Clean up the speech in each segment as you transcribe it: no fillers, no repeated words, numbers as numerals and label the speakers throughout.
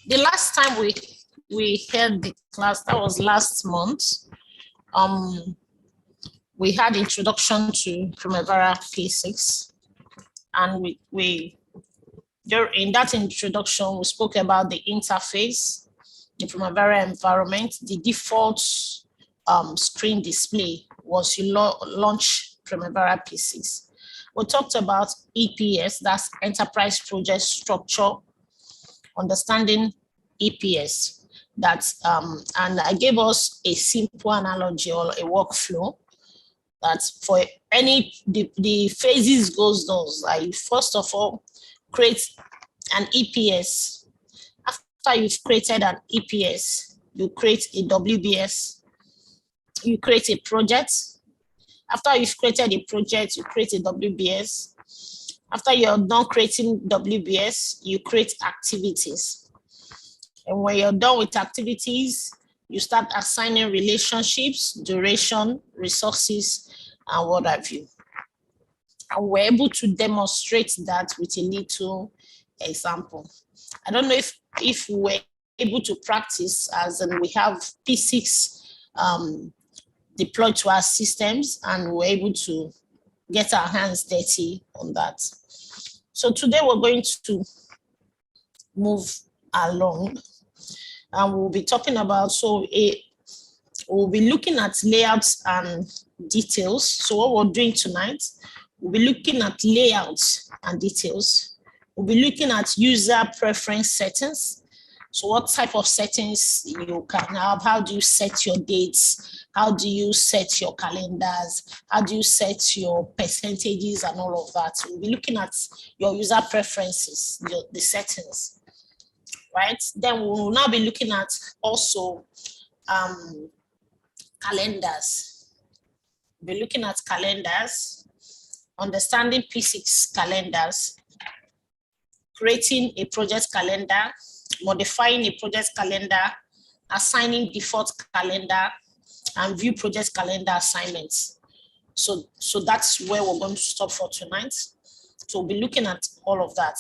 Speaker 1: The last time we held the class, that was last month. We had introduction to Primavera P6, and in that introduction, we spoke about the interface, the Primavera environment. The default screen display was you launch Primavera P6. We talked about EPS, that's Enterprise Project Structure, understanding EPS. And I gave us a simple analogy or a workflow that for the phases goes those. Like first of all, create an EPS. After you've created an EPS, you create a WBS. You create a project. After you've created a project, you create a WBS. After you're done creating WBS, you create activities. And when you're done with activities, you start assigning relationships, duration, resources, and what have you. And we're able to demonstrate that with a little example. I don't know if we're able to practice, as in we have P6 deployed to our systems, and we're able to get our hands dirty on that. So today we're going to move along, and we'll be talking about, we'll be looking at layouts and details. So what we're doing tonight, we'll be looking at layouts and details. We'll be looking at user preference settings. So what type of settings you can have? How do you set your dates? How do you set your calendars? How do you set your percentages and all of that? We'll be looking at your user preferences, the settings, right? Then we'll now be looking at also calendars. We'll be looking at calendars, understanding P6 calendars, creating a project calendar, modifying a project calendar, assigning default calendar, and view project calendar assignments. So that's where we're going to stop for tonight. So we'll be looking at all of that.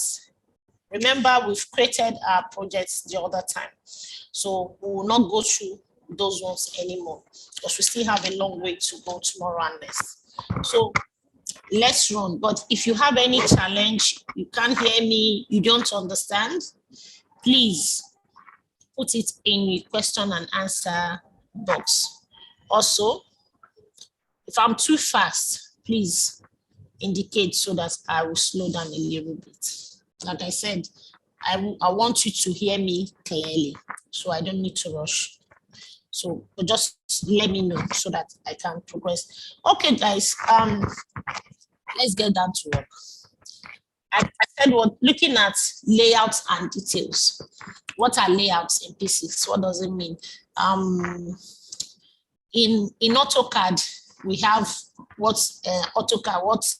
Speaker 1: Remember, we've created our projects the other time. So we will not go through those ones anymore because we still have a long way to go tomorrow and next. So let's run. But if you have any challenge, you can't hear me, you don't understand, please put it in the question and answer box. Also, if I'm too fast, please indicate so that I will slow down a little bit. Like I said, I want you to hear me clearly, so I don't need to rush. So just let me know so that I can progress. Okay, guys, let's get down to work. I said we're looking at layouts and details. What are layouts in P6? What does it mean? In AutoCAD, we have what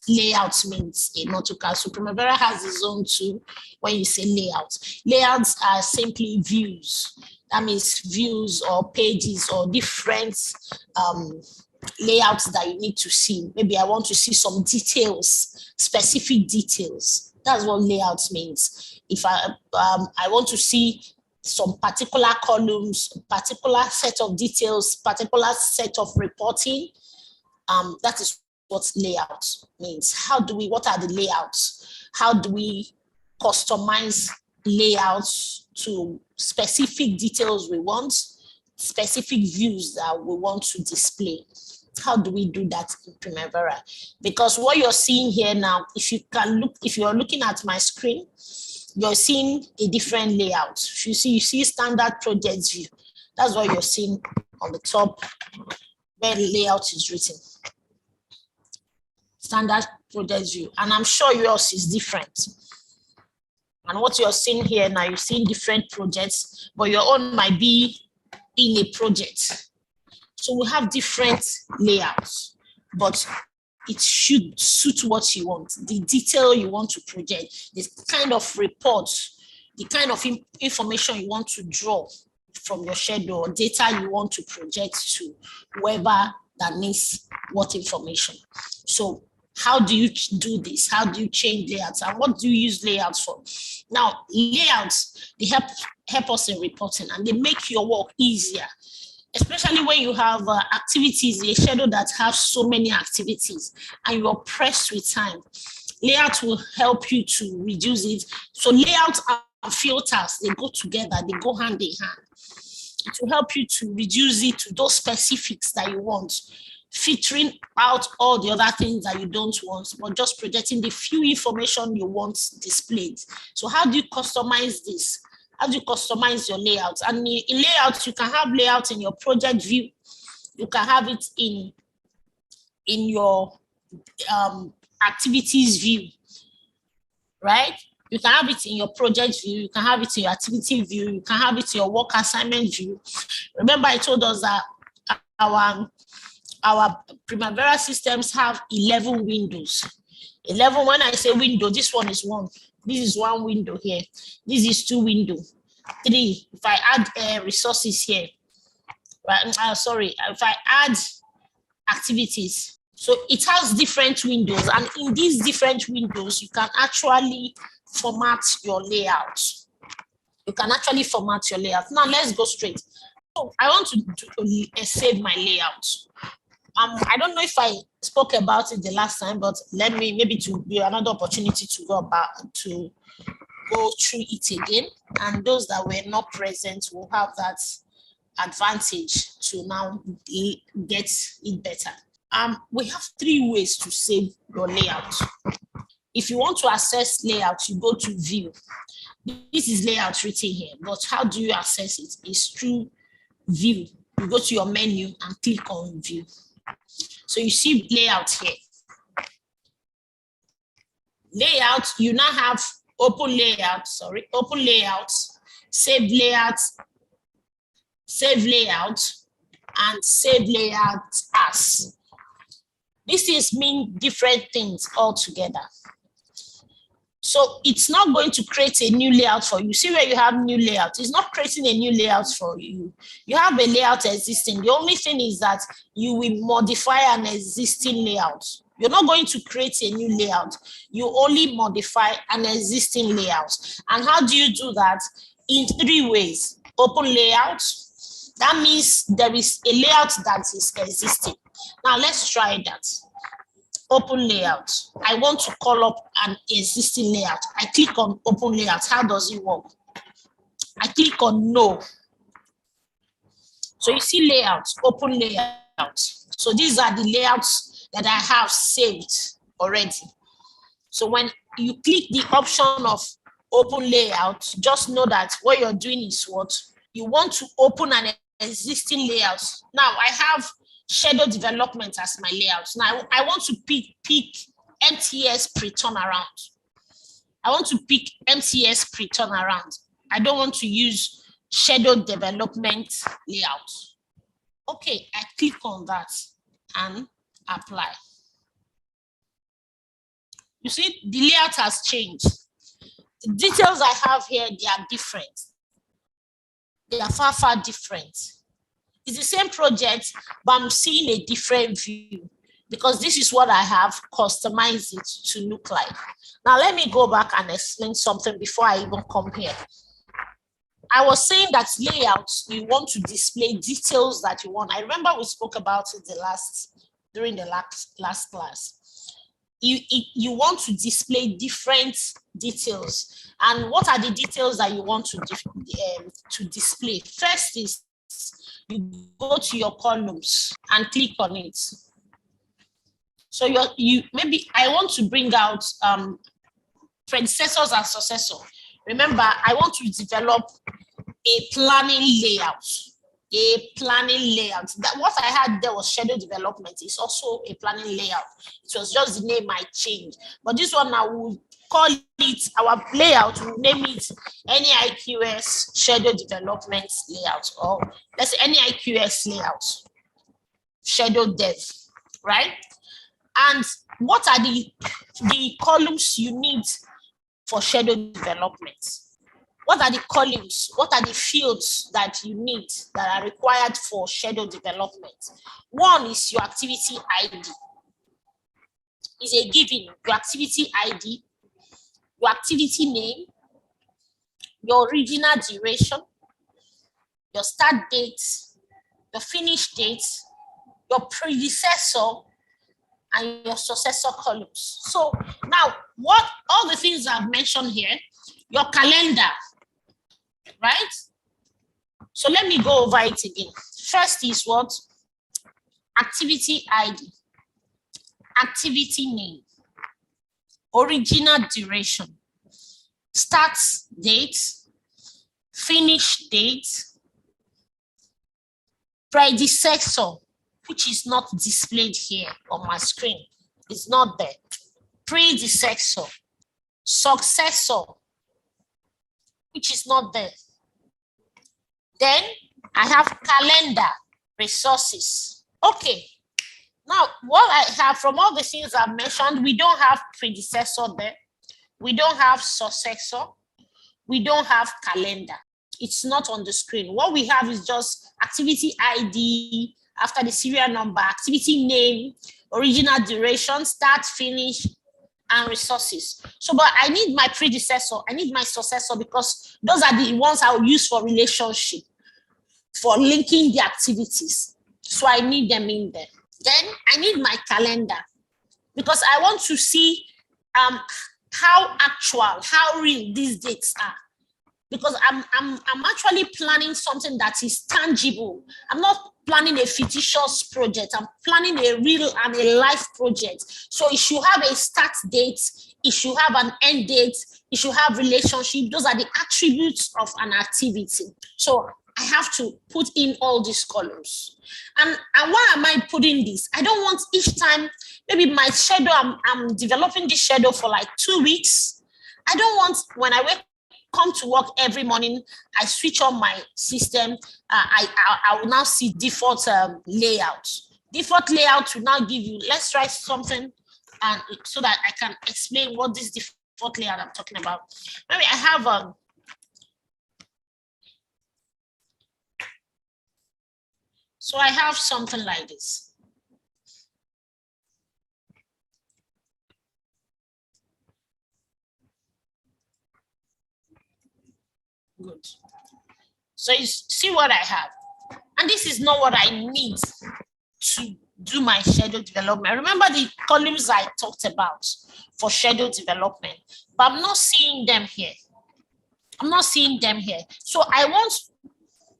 Speaker 1: layout means in AutoCAD. So Primavera has its own too when you say layouts. Layouts are simply views. That means views or pages or different layouts that you need to see. Maybe I want to see some details, specific details. That's what layouts means. If I want to see some particular columns, particular set of details, particular set of reporting, that is what layout means. What are the layouts? How do we customize layouts to specific details we want, specific views that we want to display? How do we do that in Primavera? Because what you're seeing here now, if you're looking at my screen, you're seeing a different layout. You see standard project view. That's what you're seeing on the top where the layout is written. Standard project view. And I'm sure yours is different. And what you're seeing here now, you're seeing different projects, but your own might be in a project. So we have different layouts, but it should suit what you want, the detail you want to project, the kind of report, the kind of information you want to draw from your schedule, or data you want to project to whoever that needs what information. So how do you do this? How do you change layouts? And what do you use layouts for? Now, layouts, they help us in reporting, and they make your work easier, especially when you have activities, a schedule that has so many activities and you're pressed with time. Layout will help you to reduce it. So layout and filters, they go together, they go hand in hand. It will help you to reduce it to those specifics that you want, filtering out all the other things that you don't want, but just projecting the few information you want displayed. So how do you customize this? How do you customize your layout? And in layouts, you can have layout in your project view. You can have it in your activities view, right? You can have it in your project view. You can have it in your activity view. You can have it in your work assignment view. Remember, I told us that our Primavera systems have 11 windows. 11, when I say window, this one is one. This is one window here. This is two windows. 3, if I add resources here, right? Sorry, if I add activities. So it has different windows, and in these different windows, you can actually format your layout. You can actually format your layout. Now let's go straight. So I want to save my layout. I don't know if I spoke about it the last time, but let me, maybe to be another opportunity to go through it again. And those that were not present will have that advantage to now get it better. We have 3 ways to save your layout. If you want to access layout, you go to view. This is layout written here, but how do you access it? It's through view. You go to your menu and click on view. So you see layout here. Layout, you now have open layout, save layout, and save layout as. These things mean different things altogether. So it's not going to create a new layout for you. See where you have new layout. It's not creating a new layout for you. You have a layout existing. The only thing is that you will modify an existing layout. You're not going to create a new layout. You only modify an existing layout. And how do you do that? In 3 ways. Open layout. That means there is a layout that is existing. Now let's try that. Open layout. I want to call up an existing layout. I click on open layout. How does it work? I click on no. So you see layout, open layout. So these are the layouts that I have saved already. So when you click the option of open layout, just know that what you're doing is what? You want to open an existing layout. Now I have schedule development as my layout. Now I want to pick MTS pre-turnaround. I want to pick MTS pre-turnaround. I don't want to use schedule development layout. Okay, I click on that and apply. You see, the layout has changed. The details I have here, they are different. They are far, far different. It's the same project, but I'm seeing a different view because this is what I have customized it to look like. Now, let me go back and explain something before I even come here. I was saying that layouts, you want to display details that you want. I remember we spoke about it during the last class. You want to display different details. And what are the details that you want to display? First is you go to your columns and click on it. So maybe I want to bring out predecessors and successors. Remember, I want to develop a planning layout. That what I had there was schedule development. It's also a planning layout. It was just the name might change. But this one I will call it, our layout, we'll name it any IQS schedule development layout, or let's say any IQS layout, schedule dev, right? And what are the columns you need for schedule development? What are the columns? What are the fields that you need that are required for schedule development? One is your activity ID. It's a given, your activity ID, your activity name, your original duration, your start date, your finish date, your predecessor, and your successor columns. So now, what all the things I've mentioned here, your calendar, right? So let me go over it again. First is what? Activity ID, activity name, original duration, start date, finish date, predecessor, which is not displayed here on my screen. It's not there. Predecessor, successor, which is not there. Then I have calendar, resources. Okay. Now, what I have from all the things I've mentioned, we don't have predecessor there. We don't have successor. We don't have calendar. It's not on the screen. What we have is just activity ID, after the serial number, activity name, original duration, start, finish, and resources. So, but I need my predecessor, I need my successor, because those are the ones I will use for relationship, for linking the activities. So I need them in there. Then I need my calendar, because I want to see how actual, how real these dates are. Because I'm actually planning something that is tangible. I'm not planning a fictitious project. I'm planning a real and a life project. So it should have a start date. It should have an end date. It should have relationship. Those are the attributes of an activity. So I have to put in all these columns. And why am I putting this? I don't want each time, maybe my schedule, I'm developing this schedule for like 2 weeks. I don't want, when I come to work every morning, I switch on my system, I will now see default layout. Default layout will now give you, let's try something, and so that I can explain what this default layout I'm talking about. Maybe I have so I have something like this. Good. So you see what I have. And this is not what I need to do my schedule development. Remember the columns I talked about for schedule development, but I'm not seeing them here. I'm not seeing them here. So I want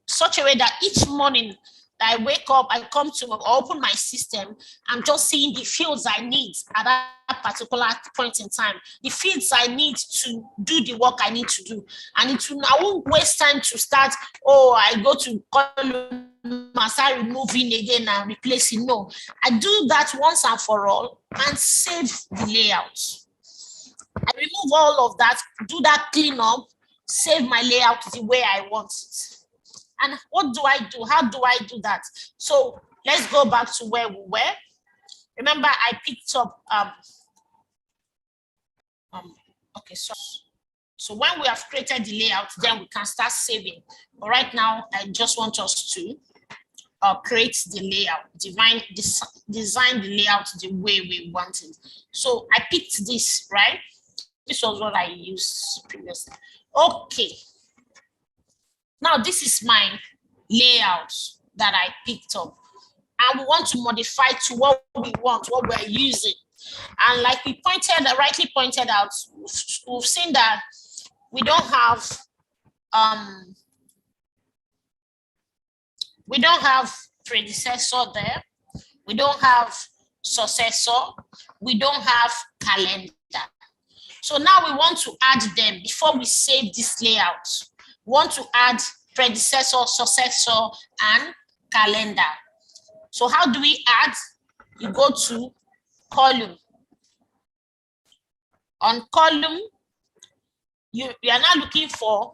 Speaker 1: such a way that each morning I wake up, I come to open my system, I'm just seeing the fields I need at that particular point in time, the fields I need to do the work I need to do. And I won't waste time to start, I go to column, I start removing again and replacing. No, I do that once and for all and save the layout. I remove all of that, do that cleanup, save my layout the way I want it. And what do I do? How do I do that? So let's go back to where we were. Remember, I picked up, okay, so when we have created the layout, then we can start saving. But right now, I just want us to create the layout, design the layout the way we want it. So I picked this, right? This was what I used previously. Okay. Now, this is my layout that I picked up. And we want to modify to what we want, what we're using. And like we rightly pointed out, we've seen that we don't have predecessor there. We don't have successor. We don't have calendar. So now we want to add them before we save this layout. Want to add predecessor, successor, and calendar. So how do we add? You go to column. On column, you are now looking for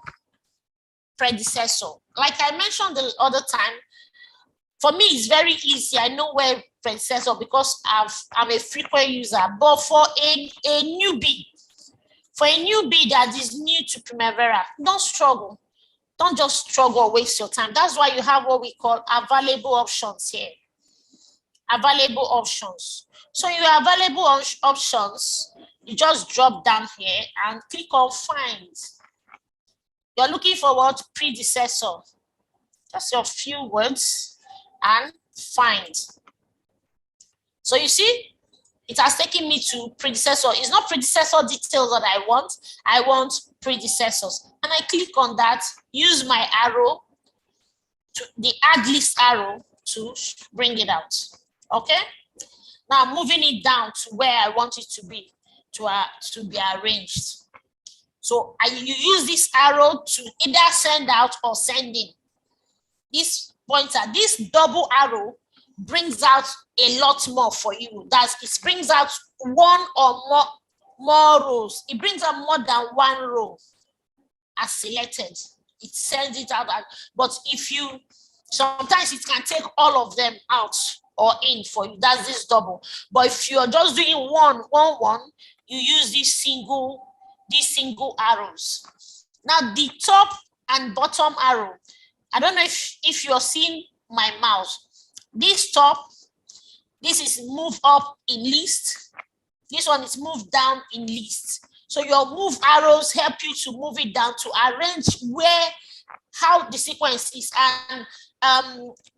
Speaker 1: predecessor. Like I mentioned the other time, for me, it's very easy. I know where predecessor because I'm a frequent user. But for a newbie, that is new to Primavera, don't struggle. Don't just struggle or waste your time. That's why you have what we call available options here. Available options. So your available options, you just drop down here and click on find. You're looking for what? Predecessor. Just a few words and find. So you see, it has taken me to predecessor. It's not predecessor details that I want predecessors. And I click on that, use my arrow, the add list arrow to bring it out. Okay? Now moving it down to where I want it to be arranged. So you use this arrow to either send out or send in. This pointer, this double arrow brings out a lot more for you. It brings out one or more rows. It brings out more than one row as selected. It sends it out. But sometimes it can take all of them out or in for you. That's this double. But if you're just doing one, you use these single arrows. Now the top and bottom arrow, I don't know if you're seeing my mouse. This top, this is move up in list. This one is move down in list. So your move arrows help you to move it down to arrange how the sequence is. And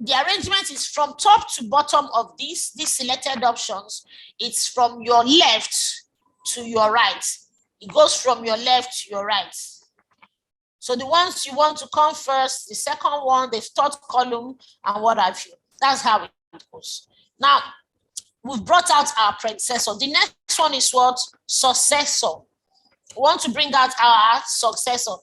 Speaker 1: the arrangement is from top to bottom of these selected options. It's from your left to your right. It goes from your left to your right. So the ones you want to come first, the second one, the third column, and what have you. That's how it goes. Now, we've brought out our predecessor. The next one is what? Successor. We want to bring out our successor.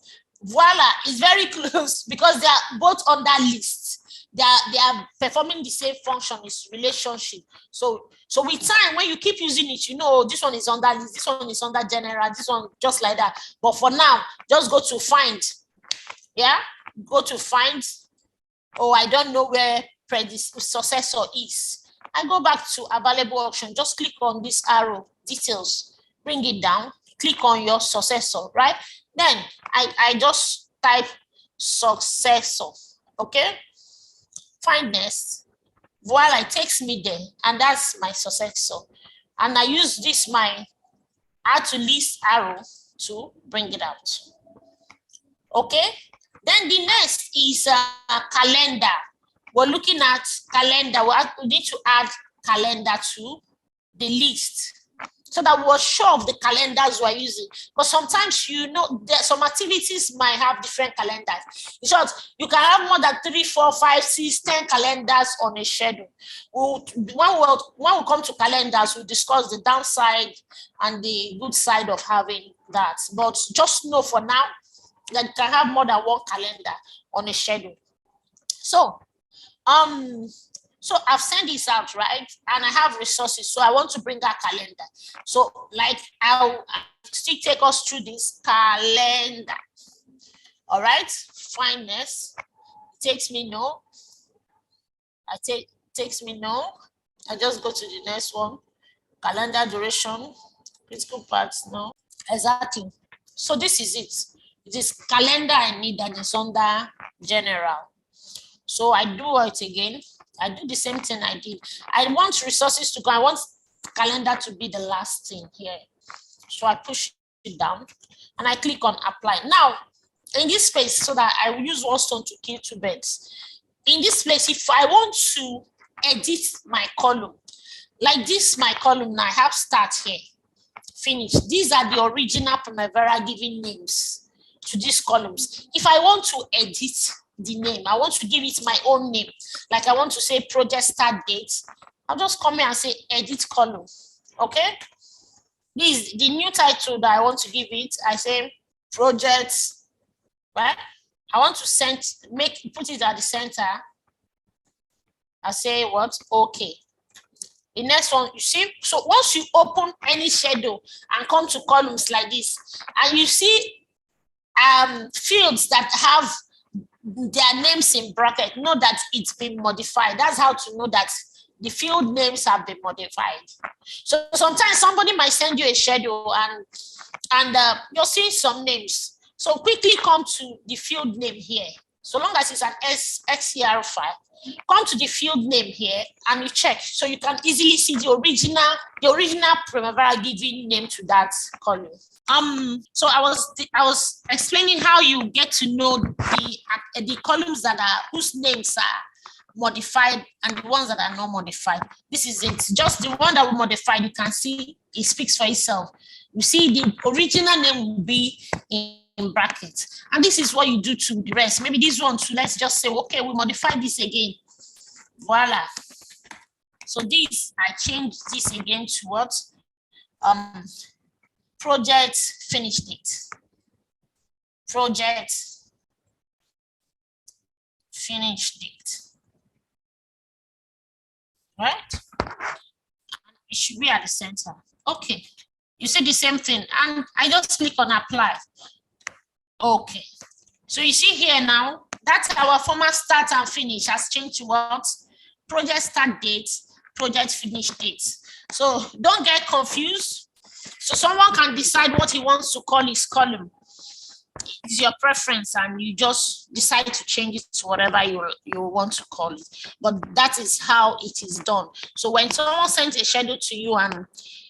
Speaker 1: Voila, it's very close because they are both on that list. They are performing the same function, it's relationship. So with time, when you keep using it, you know, this one is on that list, this one is on that general, this one just like that. But for now, just go to find. Yeah, go to find. Oh, I don't know where successor is. I go back to available option. Just click on this arrow, details, bring it down, click on your successor, right? Then I just type successor, okay? Find next. Voila, it takes me there, and that's my successor. And I use this my add to list arrow to bring it out. Okay, then the next is calendar. We're looking at calendar. We need to add calendar to the list so that we're sure of the calendars we're using. Because sometimes, you know, some activities might have different calendars. In short, you can have more than 3, 4, 5, 6, 10 calendars on a schedule. When we come to calendars, we'll discuss the downside and the good side of having that. But just know for now that you can have more than one calendar on a schedule. So I've sent this out, right? And I have resources. So I want to bring that calendar. So like I'll still take us through this calendar. All right, find this. It takes me no. Takes me no. I just go to the next one. Calendar duration, critical parts, no. Exactly. So this is it. It is calendar I need, and it's under general. So I do it again. I do the same thing I did. I want resources to go. I want calendar to be the last thing here. So I push it down and I click on apply. Now, in this space, so that I will use one stone to kill two birds. In this place, if I want to edit my column, like this, my column now, I have start here, finish. These are the original Primavera giving names to these columns. If I want to edit the name, I want to give it my own name, like I want to say project start date, I'll just come here and say edit column. Okay, this is the new title that I want to give it. I say project, right? I want to put it at the center. I say what? Okay. The next one, you see, so once you open any schedule and come to columns like this, and you see fields that have their names in bracket, know that it's been modified. That's how to know that the field names have been modified. So sometimes somebody might send you a schedule and you're seeing some names. So quickly come to the field name here. So long as it's an XCR file, come to the field name here and you check. So you can easily see the original Primavera giving name to that column. So I was explaining how you get to know the columns that are whose names are modified and the ones that are not modified. This is it. Just the one that we modified, you can see it speaks for itself. You see the original name will be in brackets. And this is what you do to the rest. Maybe this one too, let's just say, okay, we modify this again. Voila. So this, I changed this again to what? Project finish date. Project finish date. Right? It should be at the center. Okay. You see the same thing. And I just click on apply. Okay. So you see here now, that's our format start and finish has changed to what? Project start date, project finish date. So don't get confused. So someone can decide what he wants to call his column. It's your preference and you just decide to change it to whatever you want to call it. But that is how it is done. So when someone sends a schedule to you and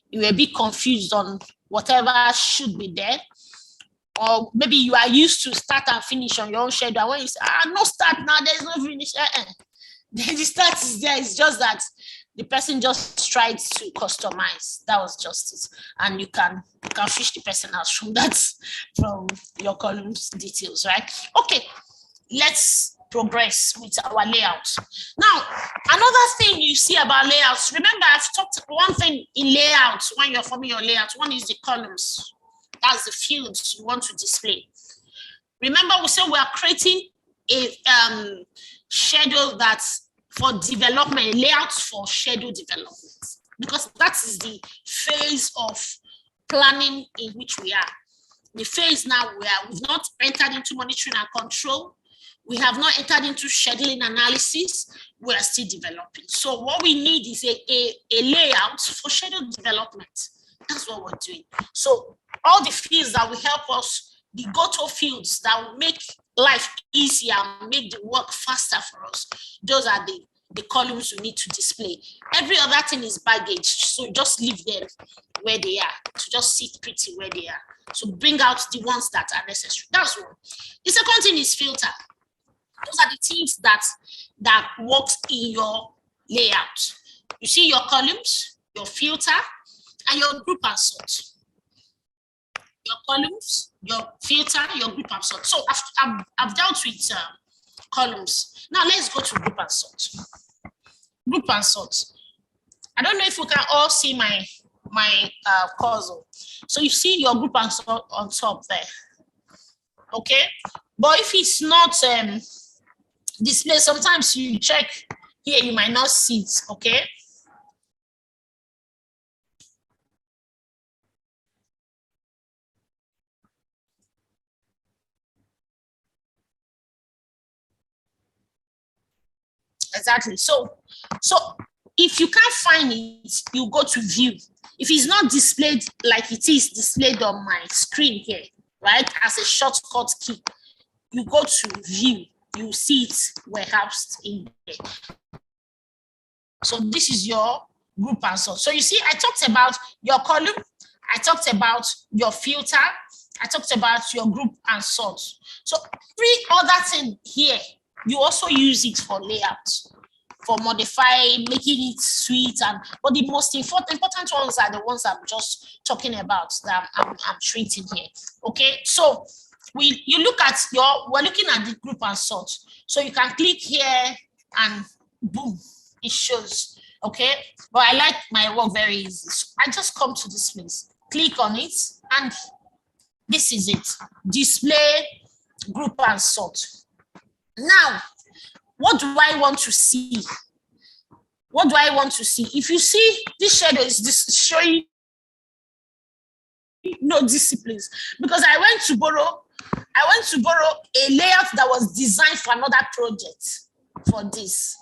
Speaker 1: you're a bit confused on whatever should be there, or maybe you are used to start and finish on your own schedule, and when you say, no start now, there's no finish, then the start is there. It's just that the person just tried to customize. That was just it. And you can fish the person out from that, from your columns details, right? Okay, let's progress with our layout. Now, another thing you see about layouts, remember I've talked one thing in layouts when you're forming your layout. One is the columns. That's the fields you want to display. Remember we said we are creating a schedule that's for development, layouts for schedule development, because that is the phase of planning in which we are. The phase now where we've not entered into monitoring and control, we have not entered into scheduling analysis, we are still developing. So what we need is a layout for schedule development. That's what we're doing. So all the fields that will help us, the go-to fields that will make life easier, make the work faster for us, those are the columns we need to display. Every other thing is baggage, so just leave them where they are, to just sit pretty where they are. So bring out the ones that are necessary. That's one. The second thing is filter. Those are the things that works in your layout. You see your columns, your filter, and your group and sort. Your columns, your filter, your group and sort. So I've dealt with columns. Now let's go to group and sort. Group and sort. I don't know if you can all see my cursor. So you see your group and sort on top there. Okay, but if it's not displayed, sometimes you check here, you might not see it. Okay. Exactly. So if you can't find it, you go to view. If it's not displayed like it is displayed on my screen here, right, as a shortcut key, you go to view. You see it warehoused in there. So this is your group and sort. So you see, I talked about your column, I talked about your filter, I talked about your group and sort. So three other things here, you also use it for layout, for modifying, making it sweet, but the most important ones are the ones I'm just talking about that I'm treating here. Okay, so you look at we're looking at the group and sort. So you can click here and boom, it shows. Okay, but I like my work very easy. So I just come to this place, click on it, and this is it. Display group and sort. Now, what do I want to see? What do I want to see? If you see this shadow is showing no disciplines, because I went to borrow a layout that was designed for another project for this.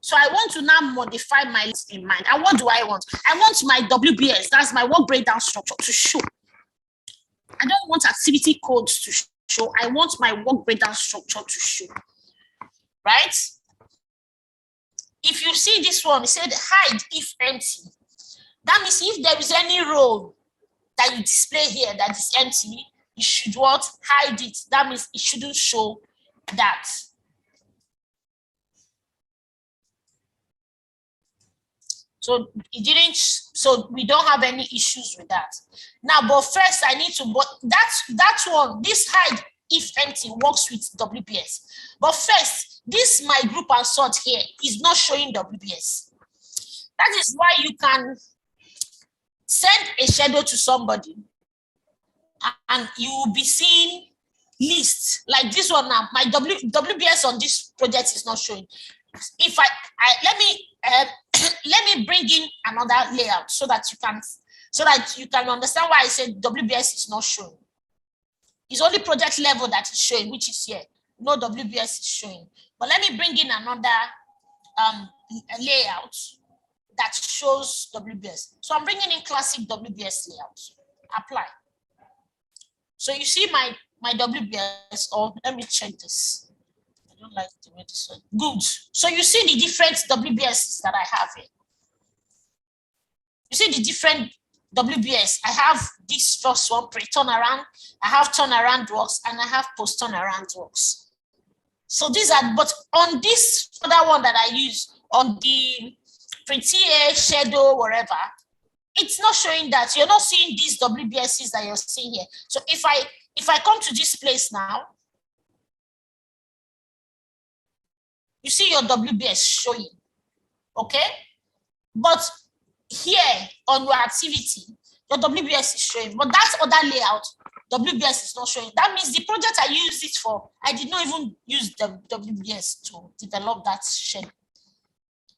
Speaker 1: So I want to now modify my list in mind. And what do I want? I want my WBS, that's my work breakdown structure, to show. I don't want activity codes to show. show. I want my work breakdown structure to show, right? If you see this one, it said hide if empty. That means if there is any row that you display here that is empty, you should what? Hide it. That means it shouldn't show that. So it didn't, so we don't have any issues with that. Now, but first I need to, but that one, this hide if empty works with WPS. But first, this my group and sort here is not showing WPS. That is why you can send a schedule to somebody and you will be seeing lists like this one now. My WBS on this project is not showing. If I let me bring in another layout so that you can understand why I said WBS is not showing. It's only project level that is showing, which is here. No WBS is showing. But let me bring in another layout that shows WBS. So I'm bringing in classic WBS layout. Apply. So you see my WBS, or let me check this. I don't like the way this one. Good. So you see the different WBSs that I have here. You see the different WBS. I have this first one, pre-turnaround. I have turnaround works, and I have post-turnaround works. So these are, but on this other one that I use, on the pre-TA, schedule, whatever, it's not showing that. You're not seeing these WBSs that you're seeing here. So if I come to this place now, you see your WBS showing, okay? But here on your activity, your WBS is showing, but that other layout, WBS is not showing. That means the project I used it for, I did not even use the WBS to develop that schedule.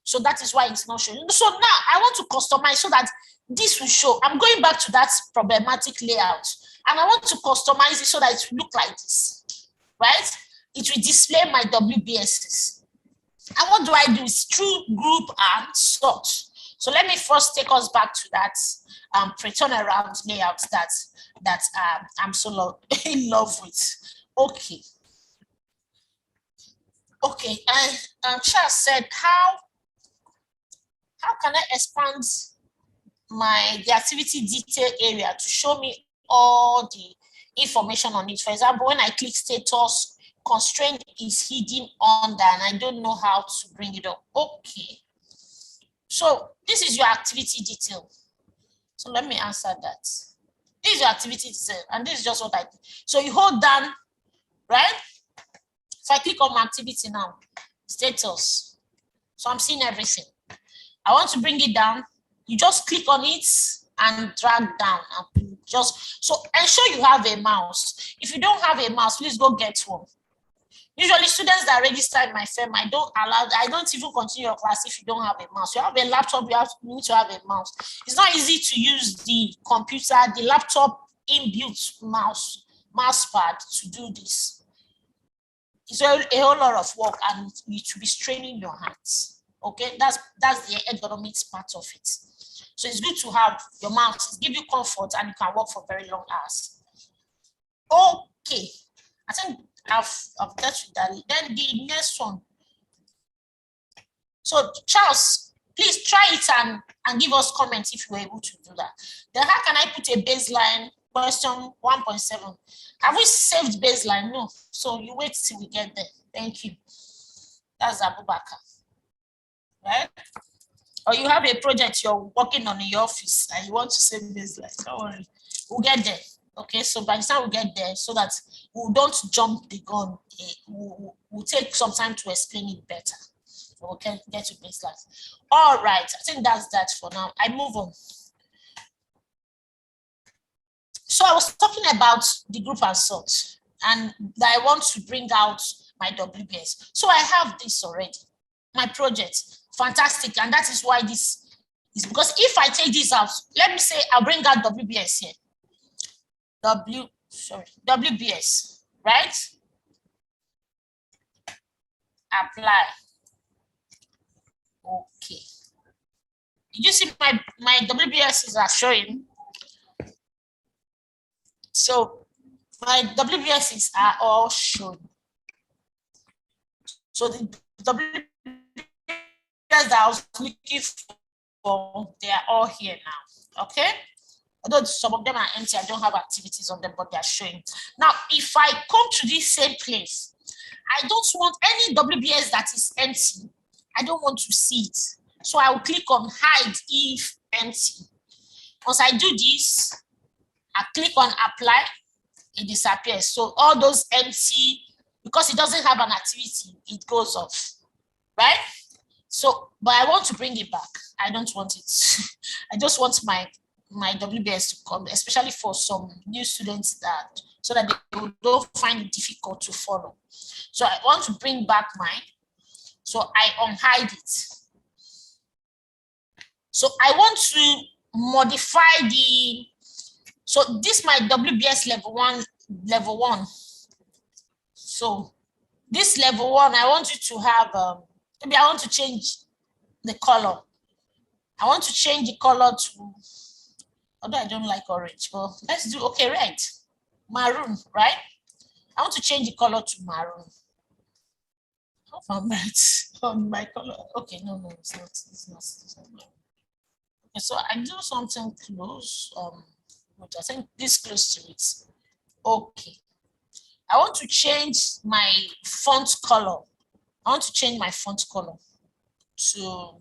Speaker 1: So that is why it's not showing. So now I want to customize so that this will show. I'm going back to that problematic layout, and I want to customize it so that it will look like this, right? It will display my WBSs. And what do I do? It's through group and sort. So let me first take us back to that pre-turnaround layout that I'm so in love with. Okay. Okay, and Charles said, how can I expand the activity detail area to show me all the information on it? For example, when I click status, constraint is hidden under, and I don't know how to bring it up. Okay. So this is your activity detail. So let me answer that. This is your activity detail, and this is just what I did. So you hold down, right? If I click on my activity now, status. So I'm seeing everything. I want to bring it down. You just click on it and drag down. And just so ensure you have a mouse. If you don't have a mouse, please go get one. Usually students that register in my firm, I don't even continue your class if you don't have a mouse. You have a laptop, you need to have a mouse. It's not easy to use the computer, the laptop inbuilt mouse pad to do this. It's a whole lot of work, and you should be straining your hands. Okay, that's the ergonomics part of it. So it's good to have your mouse. It gives you comfort, and you can work for very long hours. Okay, I think I've dealt with that. Then the next one. So Charles, please try it and give us comments if you were able to do that. Then how can I put a baseline? Question 1.7. Have we saved baseline? No. So you wait till we get there. Thank you. That's Abubakar. Right? Or you have a project you're working on in your office and you want to save baseline. Don't worry. We'll get there. Okay, so by the time we get there, so that we don't jump the gun, we'll take some time to explain it better. Okay, get to baseline. All right, I think that's that for now. I move on. So I was talking about the group and sort, and that I want to bring out my WBS. So I have this already, my project, fantastic, and that is why this is, because if I take this out, let me say I'll bring out WBS here. WBS, right? Apply. Okay. Did you see my WBSs are showing? So My WBSs are all shown. So the WBS that I was looking for, they are all here now. Okay. Although some of them are empty, I don't have activities on them, but they are showing. Now, if I come to this same place, I don't want any WBS that is empty. I don't want to see it. So I will click on hide if empty. Once I do this, I click on apply, it disappears. So all those empty, because it doesn't have an activity, it goes off, right? So, but I want to bring it back. I don't want it. I just want my WBS to come, especially for some new students, that so that they don't find it difficult to follow. So I want to bring back mine. So I unhide it. So I want to modify the, so this my WBS level one. So this level one, I want you to have, maybe I want to change the color. I want to change the color to, although I don't like orange, but let's do, okay, red, maroon, right? I want to change the color to maroon. How am I on my color? Okay, no, it's not. Okay, so I do something close, which I think this close to it. Okay. I want to change my font color. I want to change my font color to,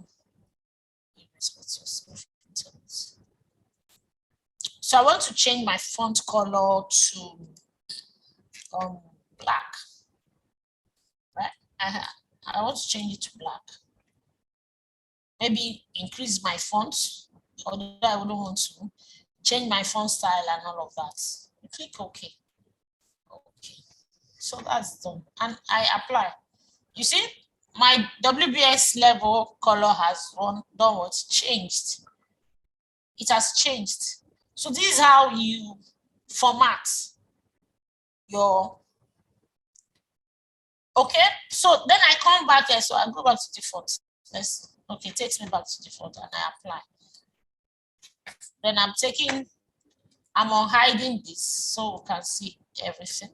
Speaker 1: so I want to change my font color to black, right? I want to change it to black. Maybe increase my font, although I wouldn't want to. Change my font style and all of that. You click OK. Okay, so that's done. And I apply. You see, my WBS level color has done what's changed. It has changed. So this is how you format your, okay, so then I come back here, so I go back to default. Okay, it takes me back to default and I apply. Then I'm on hiding this so we can see everything.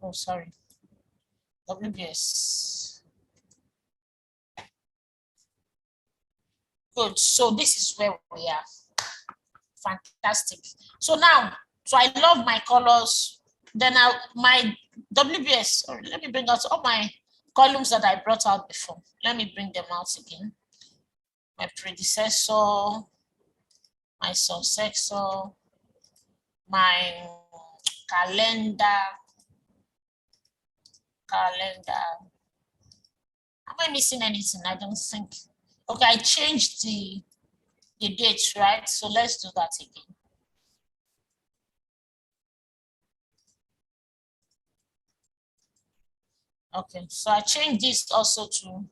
Speaker 1: Oh, sorry. WBS. Good, so this is where we are. Fantastic. So now, so I love my colors. Then my WBS, sorry, let me bring out all my columns that I brought out before. Let me bring them out again. My predecessor, my successor, my calendar. Am I missing anything? I don't think. Okay, I changed the date, right? So let's do that again. Okay, so I changed this also to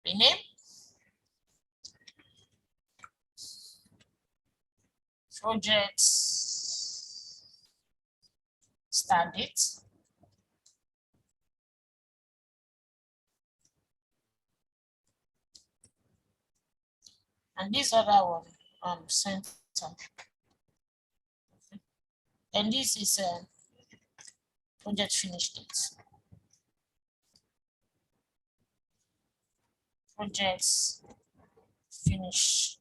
Speaker 1: rename. Projects, start date. And this other one, center. And this is a project finish date. Projects finish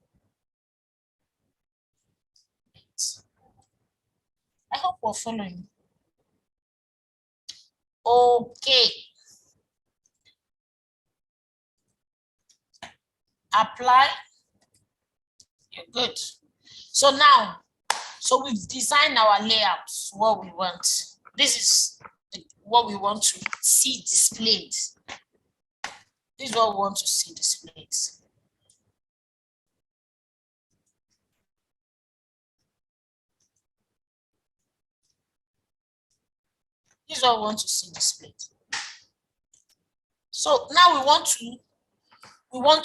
Speaker 1: date. I hope we're following. Okay. Apply. You're good. So now, so we've designed our layouts, what we want. This is what we want to see displayed. This is what we want to see displayed. This is what we want to see displayed. So now we want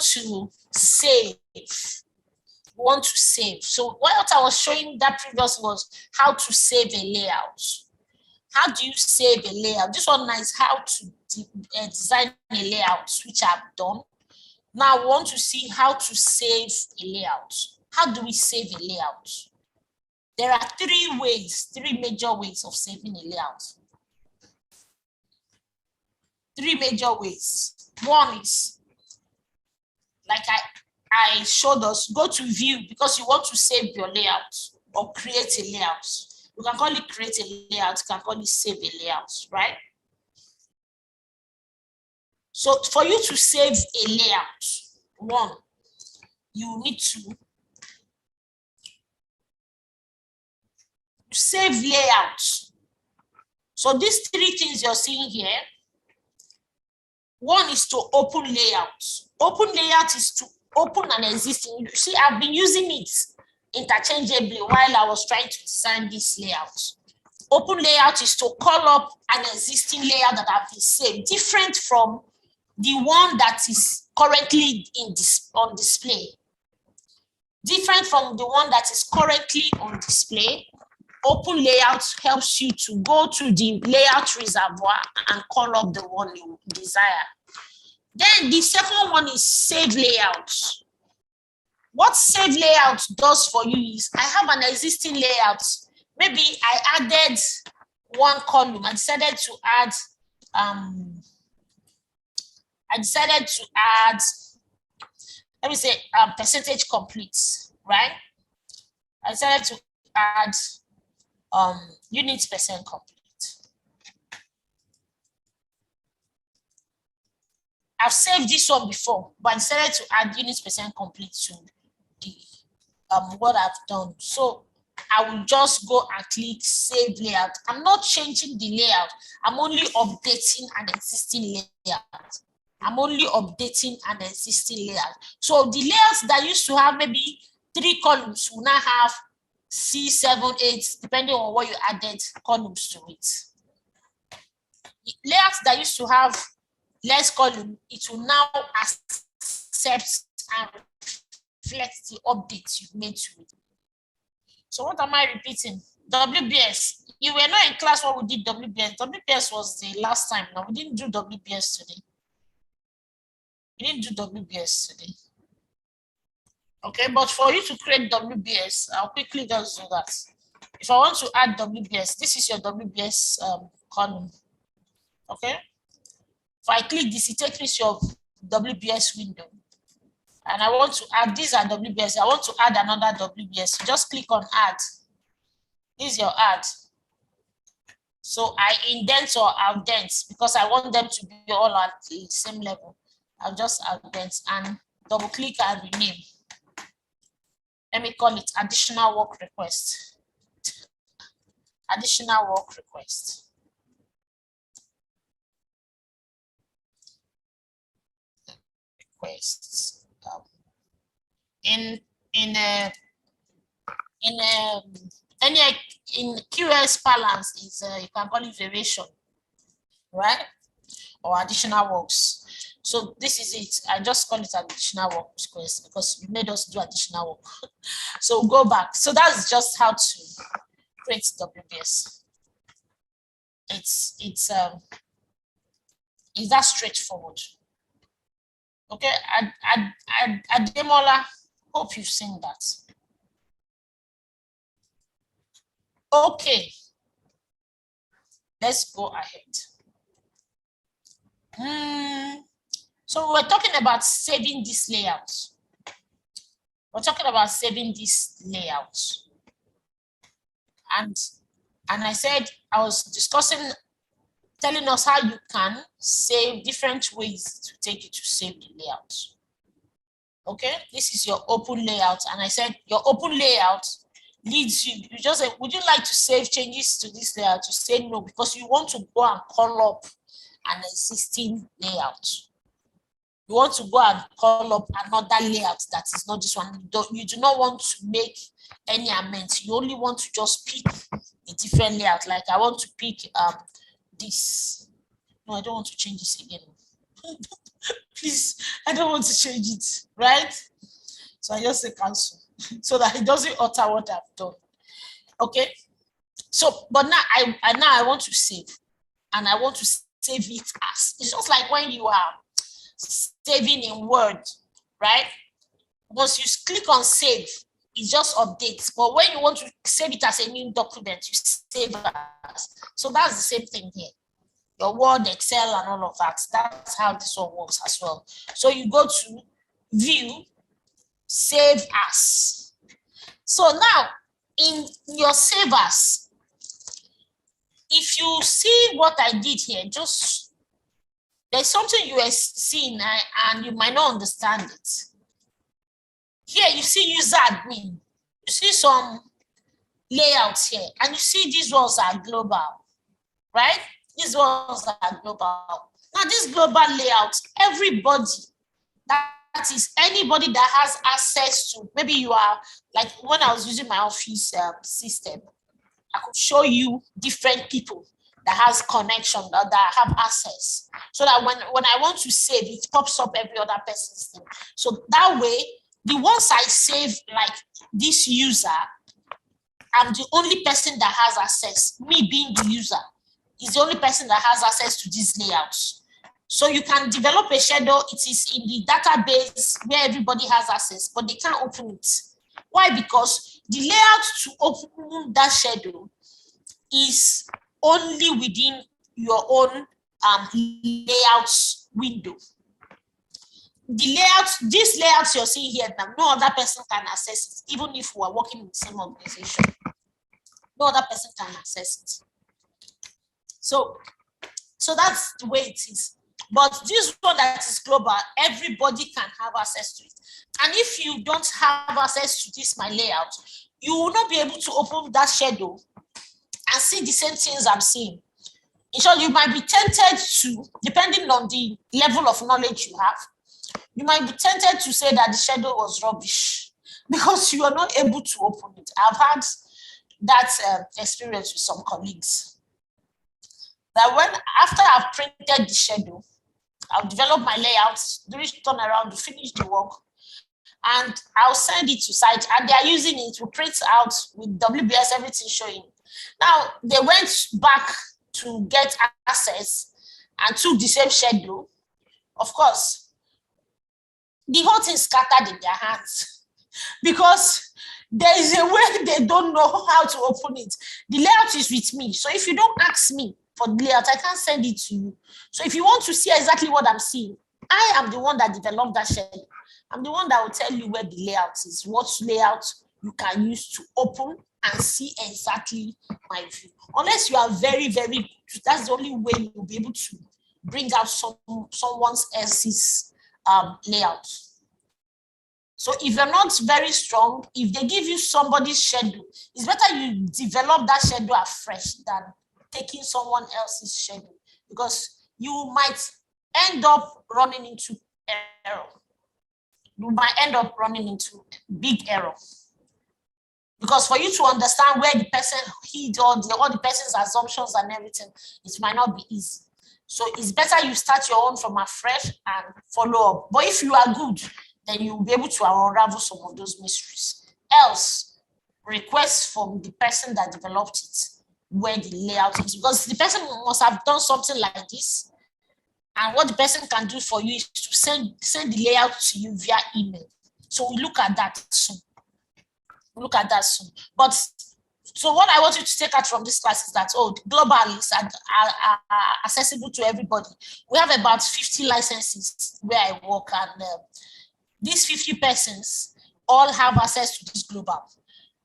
Speaker 1: to save. We want to save. So what I was showing that previous was how to save a layout. How do you save a layout? This one is how to design a layout, which I've done. Now I want to see how to save a layout. How do we save a layout? There are three major ways of saving a layout. Three major ways. One is, like I showed us, go to view because you want to save your layout or create a layout. You can call it create a layout, you can call it save a layout, right? So for you to save a layout, one, you need to save layout. So these three things you're seeing here, one is to open layout. Open layout is to open an existing. You see, I've been using it interchangeably while I was trying to design this layout. Open layout is to call up an existing layout that I've been saved, different from the one that is currently on display. Different from the one that is currently on display. Open layout helps you to go to the layout reservoir and call up the one you desire. Then the second one is save layout. What save layout does for you is, I have an existing layout. Maybe I added one column. I decided to add, let me say, percentage complete, right? I decided to add units percent complete. I've saved this one before, but I decided to add units percent complete to the what I've done. So I will just go and click save layout. I'm not changing the layout. I'm only updating an existing layout. I'm only updating an existing layout. So the layouts that used to have maybe 3 columns will now have 6, 7, 8, depending on what you added columns to it. The layouts that used to have less column, it will now accept and reflect the updates you've made to it. So what am I repeating? WBS. You were not in class when we did WBS. WBS was the last time. No, we didn't do WBS today. We didn't do WBS today. Okay, but for you to create WBS, I'll quickly just do that. If I want to add WBS, this is your WBS column. Okay. If I click this, it takes me to your WBS window. And I want to add, these are WBS. I want to add another WBS. Just click on add. This is your add. So I indent or outdent because I want them to be all at the same level. I'll just outdent and double click and rename. Let me call it additional work request. Additional work request. Requests. In QS balance is you can call it variation, right? Or additional works. So this is it. I just call it additional work request because you made us do additional work. So go back. So that's just how to create WBS. It's that straightforward. Okay, Ademola, hope you've seen that. Okay, let's go ahead. So we're talking about saving this layout. We're talking about saving this layout. And I said, I was discussing, telling us how you can save different ways to take you to save the layout. Okay, this is your open layout. And I said your open layout leads you, you just say, would you like to save changes to this layout? You say no, because you want to go and call up an existing layout. You want to go and call up another layout that is not this one. You do not want to make any amendments. You only want to just pick a different layout. Like I want to pick this. No, I don't want to change this again. Please, I don't want to change it, right? So I just say cancel so that it doesn't alter what I've done. Okay. So, but now I want to save, and I want to save it as. It's just like when you are saving in Word, right? Once you click on save, It's just updates. But when you want to save it as a new document, you save as. So that's the same thing here. Your Word, Excel, and all of that. That's how this one works as well. So you go to View, Save As. So now, in your Save As, if you see what I did here, just there's something you are seeing and you might not understand it. Here you see user admin. You see some layouts here, and you see these ones are global, right? These ones are global. Now this global layout, everybody, that is anybody that has access to, maybe you are, like when I was using my office system, I could show you different people that has connection, that have access. So that when I want to save, it pops up every other person's thing. So that way, the ones I save, like this user, I'm the only person that has access. Me being the user is the only person that has access to these layouts. So you can develop a schedule. It is in the database where everybody has access, but they can't open it. Why? Because the layout to open that schedule is only within your own layouts window. The layouts, these layouts you're seeing here now, no other person can access it, even if we are working in the same organization. No other person can access it. So that's the way it is. But this one that is global, everybody can have access to it. And if you don't have access to this, my layout, you will not be able to open that schedule and see the same things I'm seeing. In short, you might be tempted to, depending on the level of knowledge you have, you might be tempted to say that the schedule was rubbish because you are not able to open it. I've had that experience with some colleagues. That after I've printed the schedule, I'll develop my layouts, do it, turn around to finish the work, and I'll send it to site, and they are using it to print out with WBS, everything showing. Now, they went back to get access and took the same schedule. Of course, the whole thing scattered in their hands because there is a way they don't know how to open it. The layout is with me. So if you don't ask me for the layout, I can't send it to you. So if you want to see exactly what I'm seeing, I am the one that developed that schedule. I'm the one that will tell you where the layout is, what layout you can use to open and see exactly my view. Unless you are very, very good, that's the only way you'll be able to bring out someone else's layout. So if you're not very strong, if they give you somebody's schedule, it's better you develop that schedule afresh than taking someone else's schedule, because you might end up running into error. You might end up running into big error. Because for you to understand where the person hid all the person's assumptions and everything, it might not be easy. So it's better you start your own from afresh and follow up. But if you are good, then you'll be able to unravel some of those mysteries. Else, request from the person that developed it where the layout is, because the person must have done something like this. And what the person can do for you is to send the layout to you via email. So we look at that soon. But so what I want you to take out from this class is that, global is accessible to everybody. We have about 50 licenses where I work, and these 50 persons all have access to this global.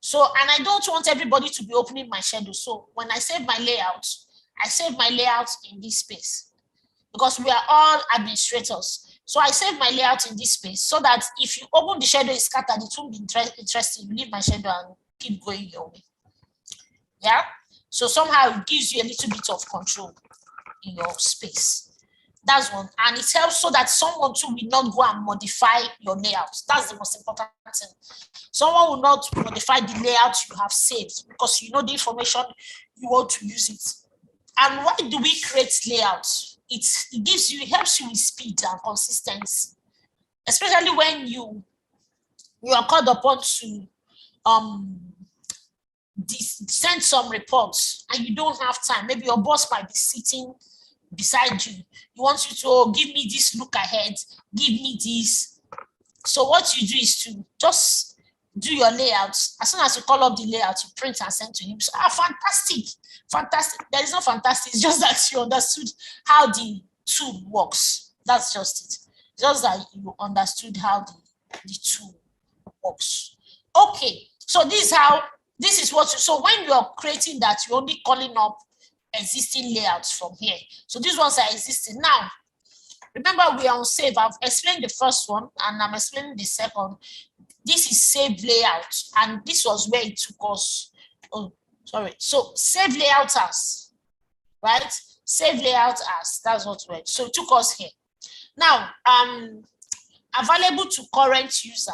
Speaker 1: So, and I don't want everybody to be opening my schedule. So when I save my layout, I save my layout in this space, because we are all administrators. So I save my layout in this space so that if you open the schedule is scattered, it won't be interesting. You leave my schedule and keep going your way. Yeah. So somehow it gives you a little bit of control in your space. That's one. And it helps so that someone too will not go and modify your layout. That's the most important thing. Someone will not modify the layout you have saved because you know the information you want to use it. And why do we create layouts? It helps you with speed and consistency, especially when you are called upon to send some reports and you don't have time. Maybe your boss might be sitting beside you. He wants you to give me this look ahead, give me this. So what you do is to just do your layouts. As soon as you call up the layout, you print and send to him. So, fantastic, fantastic. There is no fantastic. It's just that you understood how the tool works. That's just it. Just that you understood how the tool works. Okay, so this is what you, so when you're creating that, you're only calling up existing layouts from here. So these ones are existing. Now, remember we are on save. I've explained the first one and I'm explaining the second. This is save layout, and this was where it took us. Oh, sorry. So save layout as, right? Save layout as, that's what we're. So it took us here. Now, available to current user.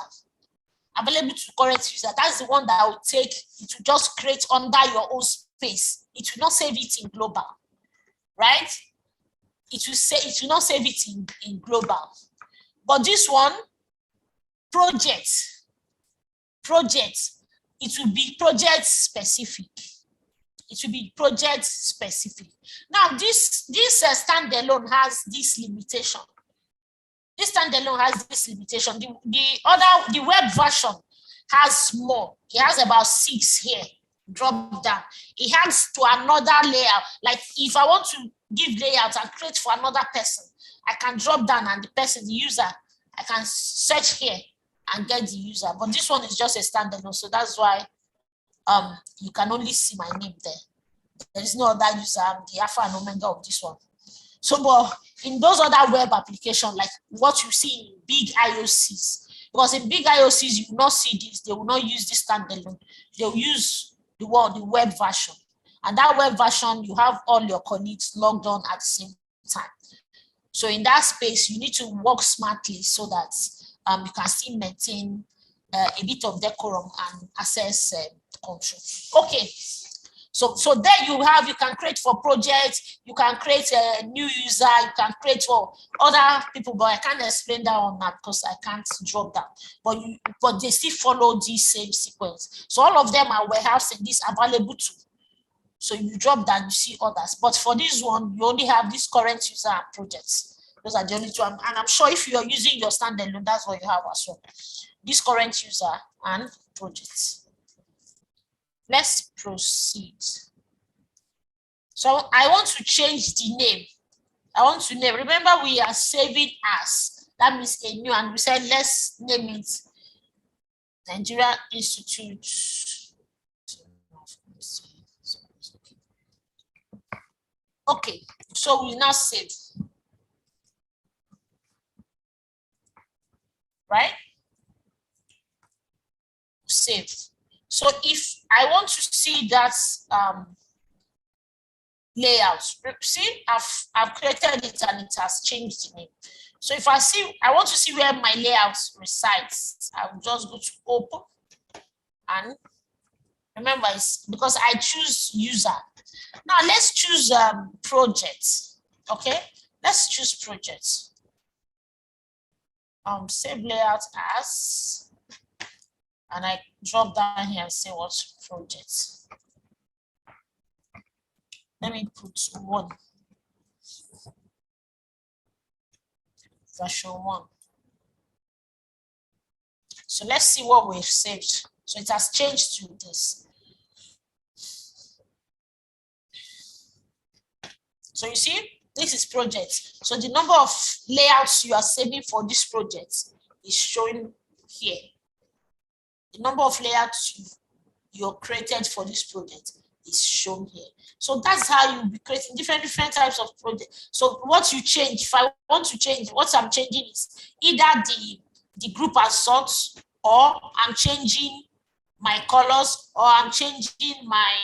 Speaker 1: Available to current user. That's the one that will take, it will just create under your own space. It will not save it in global, right? It will not save it in global. But this one, project, it will be project specific. It will be project specific. Now, this standalone has this limitation. This standalone has this limitation. The web version has more. It has about 6 here. Drop down. It has to another layout. Like if I want to give layout and create for another person, I can drop down and the person, the user, I can search here and get the user. But this one is just a standalone, so that's why you can only see my name there. There is no other user. I'm the alpha and omega of this one. So, but in those other web applications, like what you see in big IOCs, because in big IOCs you will not see this. They will not use this standalone. They will use the web version, and that web version you have all your colleagues logged on at the same time. So in that space, you need to work smartly so that you can still maintain a bit of decorum and access control. Okay, so there you can create for projects, you can create a new user, you can create for other people, but I can't explain that on that because I can't drop that. But they still follow this same sequence. So all of them are warehousing this available to. So you drop that, you see others. But for this one, you only have this current user and projects. Those are the only two. And I'm sure if you're using your standalone, that's what you have as well. This current user and projects. Let's proceed. So I want to change the name. I want to name. Remember, we are saving as. That means a new, and we said let's name it Nigeria Institute. Okay, so we now save. Right? Save. So if I want to see that layout, see, I've created it and it has changed the name. So if I want to see where my layout resides, I will just go to open, and remember it's because I choose user. Now let's choose project. Okay, let's choose project. Save layout as, and I drop down here and say what project. Let me put 1. Version 1. So let's see what we've saved. So it has changed to this. So you see, this is project. So the number of layouts you are saving for this project is showing here. The number of layouts you created for this project is shown here. So that's how you'll be creating different types of projects. So what you change, if I want to change, what I'm changing is either the group as such, or I'm changing my colors, or I'm changing my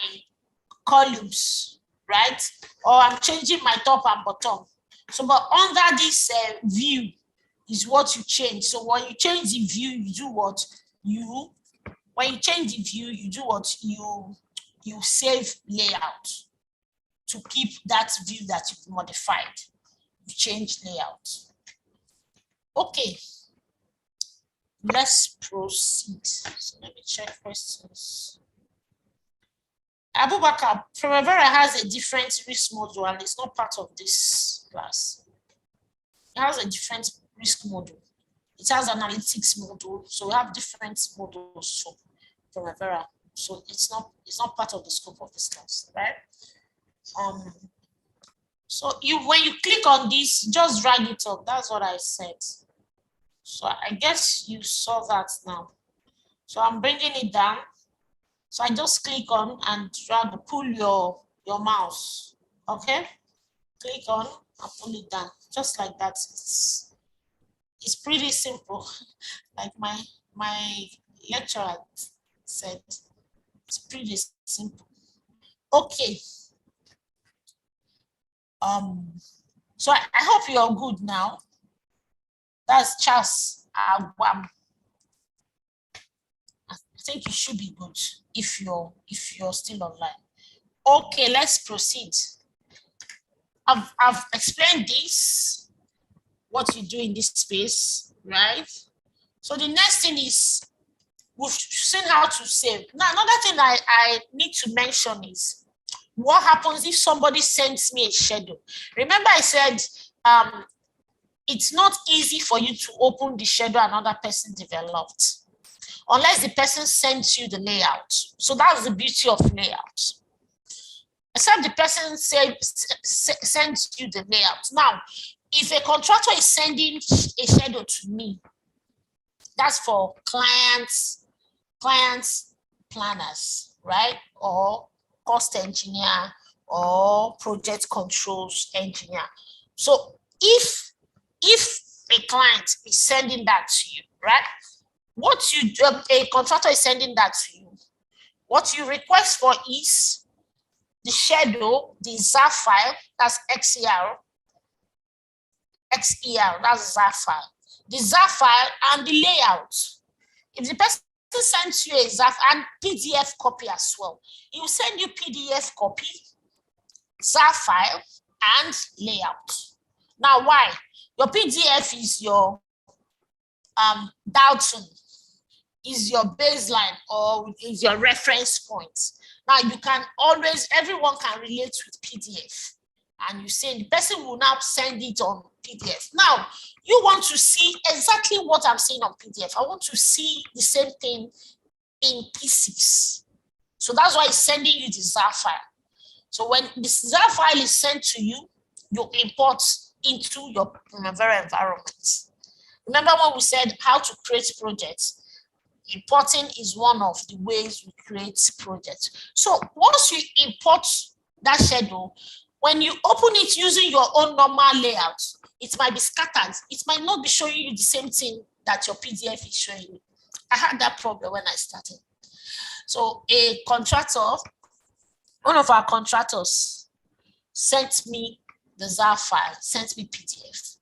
Speaker 1: columns, right? Or I'm changing my top and bottom. So, but under this view is what you change. So when you change the view, you do what? When you change the view, you do what? You save layout to keep that view that you've modified. You change layout. Okay, let's proceed. So let me check questions. Abubakar, Primavera has a different risk model and it's not part of this class. It has a different risk model. It has analytics module, so we have different modules for Primavera. So it's not part of the scope of this class, right? So when you click on this, just drag it up. That's what I said. So I guess you saw that now. So I'm bringing it down. So I just click on and drag, pull your mouse. Okay, click on and pull it down, just like that. It's pretty simple, like my lecturer said. It's pretty simple. Okay. So I hope you're good now. That's Charles. I think you should be good if you're still online. Okay, let's proceed. I've explained this, what you do in this space, right? So the next thing is, we've seen how to save. Now, another thing I need to mention is, what happens if somebody sends me a schedule? Remember I said it's not easy for you to open the schedule another person developed, unless the person sends you the layout. So that's the beauty of layout. Except the person sends you the layout. Now, if a contractor is sending a schedule to me, that's for clients, planners, right? Or cost engineer or project controls engineer. So if a client is sending that to you, right? What you do, a contractor is sending that to you. What you request for is the schedule, the ZAR file, that's XER, that's ZAR file, the ZAR file, and the layout. If the person sends you a ZAR and PDF copy as well, he will send you PDF copy, ZAR file, and layout. Now, why? Your PDF is your Dalton, is your baseline, or is your reference point. Now, you can always, everyone can relate with PDF. And you say the person will now send it on PDF. Now, you want to see exactly what I'm saying on PDF. I want to see the same thing in P6. So that's why it's sending you the ZAR file. So when the ZAR file is sent to you, you import into your Primavera environment. Remember when we said how to create projects? Importing is one of the ways we create projects. So once you import that schedule, when you open it using your own normal layout, it might be scattered. It might not be showing you the same thing that your PDF is showing you. I had that problem when I started. So a contractor, one of our contractors sent me the ZAR file, sent me PDF.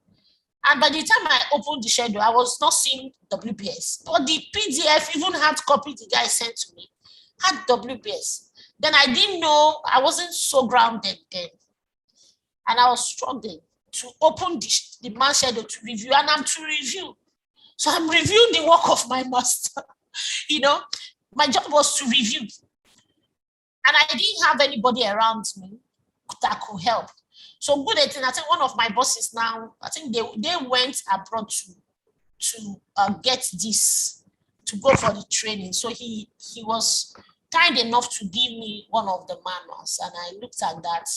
Speaker 1: And by the time I opened the schedule, I was not seeing WBS. But the PDF, even hard copy the guy sent to me, had WBS. Then I didn't know, I wasn't so grounded then. And I was struggling to open the man schedule to review, and I'm to review. So I'm reviewing the work of my master. You know, my job was to review. And I didn't have anybody around me that could help. So good at it. I think one of my bosses now, I think they went abroad to get this, to go for the training. So he was kind enough to give me one of the manuals, and I looked at that.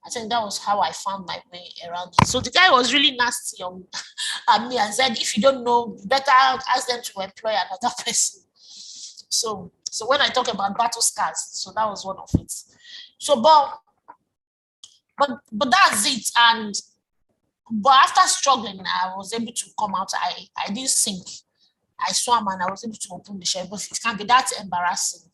Speaker 1: I think that was how I found my way around it. So the guy was really nasty on me and said, if you don't know, better ask them to employ another person. So when I talk about battle scars, so that was one of it. So but that's it. But after struggling, I was able to come out. I didn't sink. I swam and I was able to open the shell. But it can be that embarrassing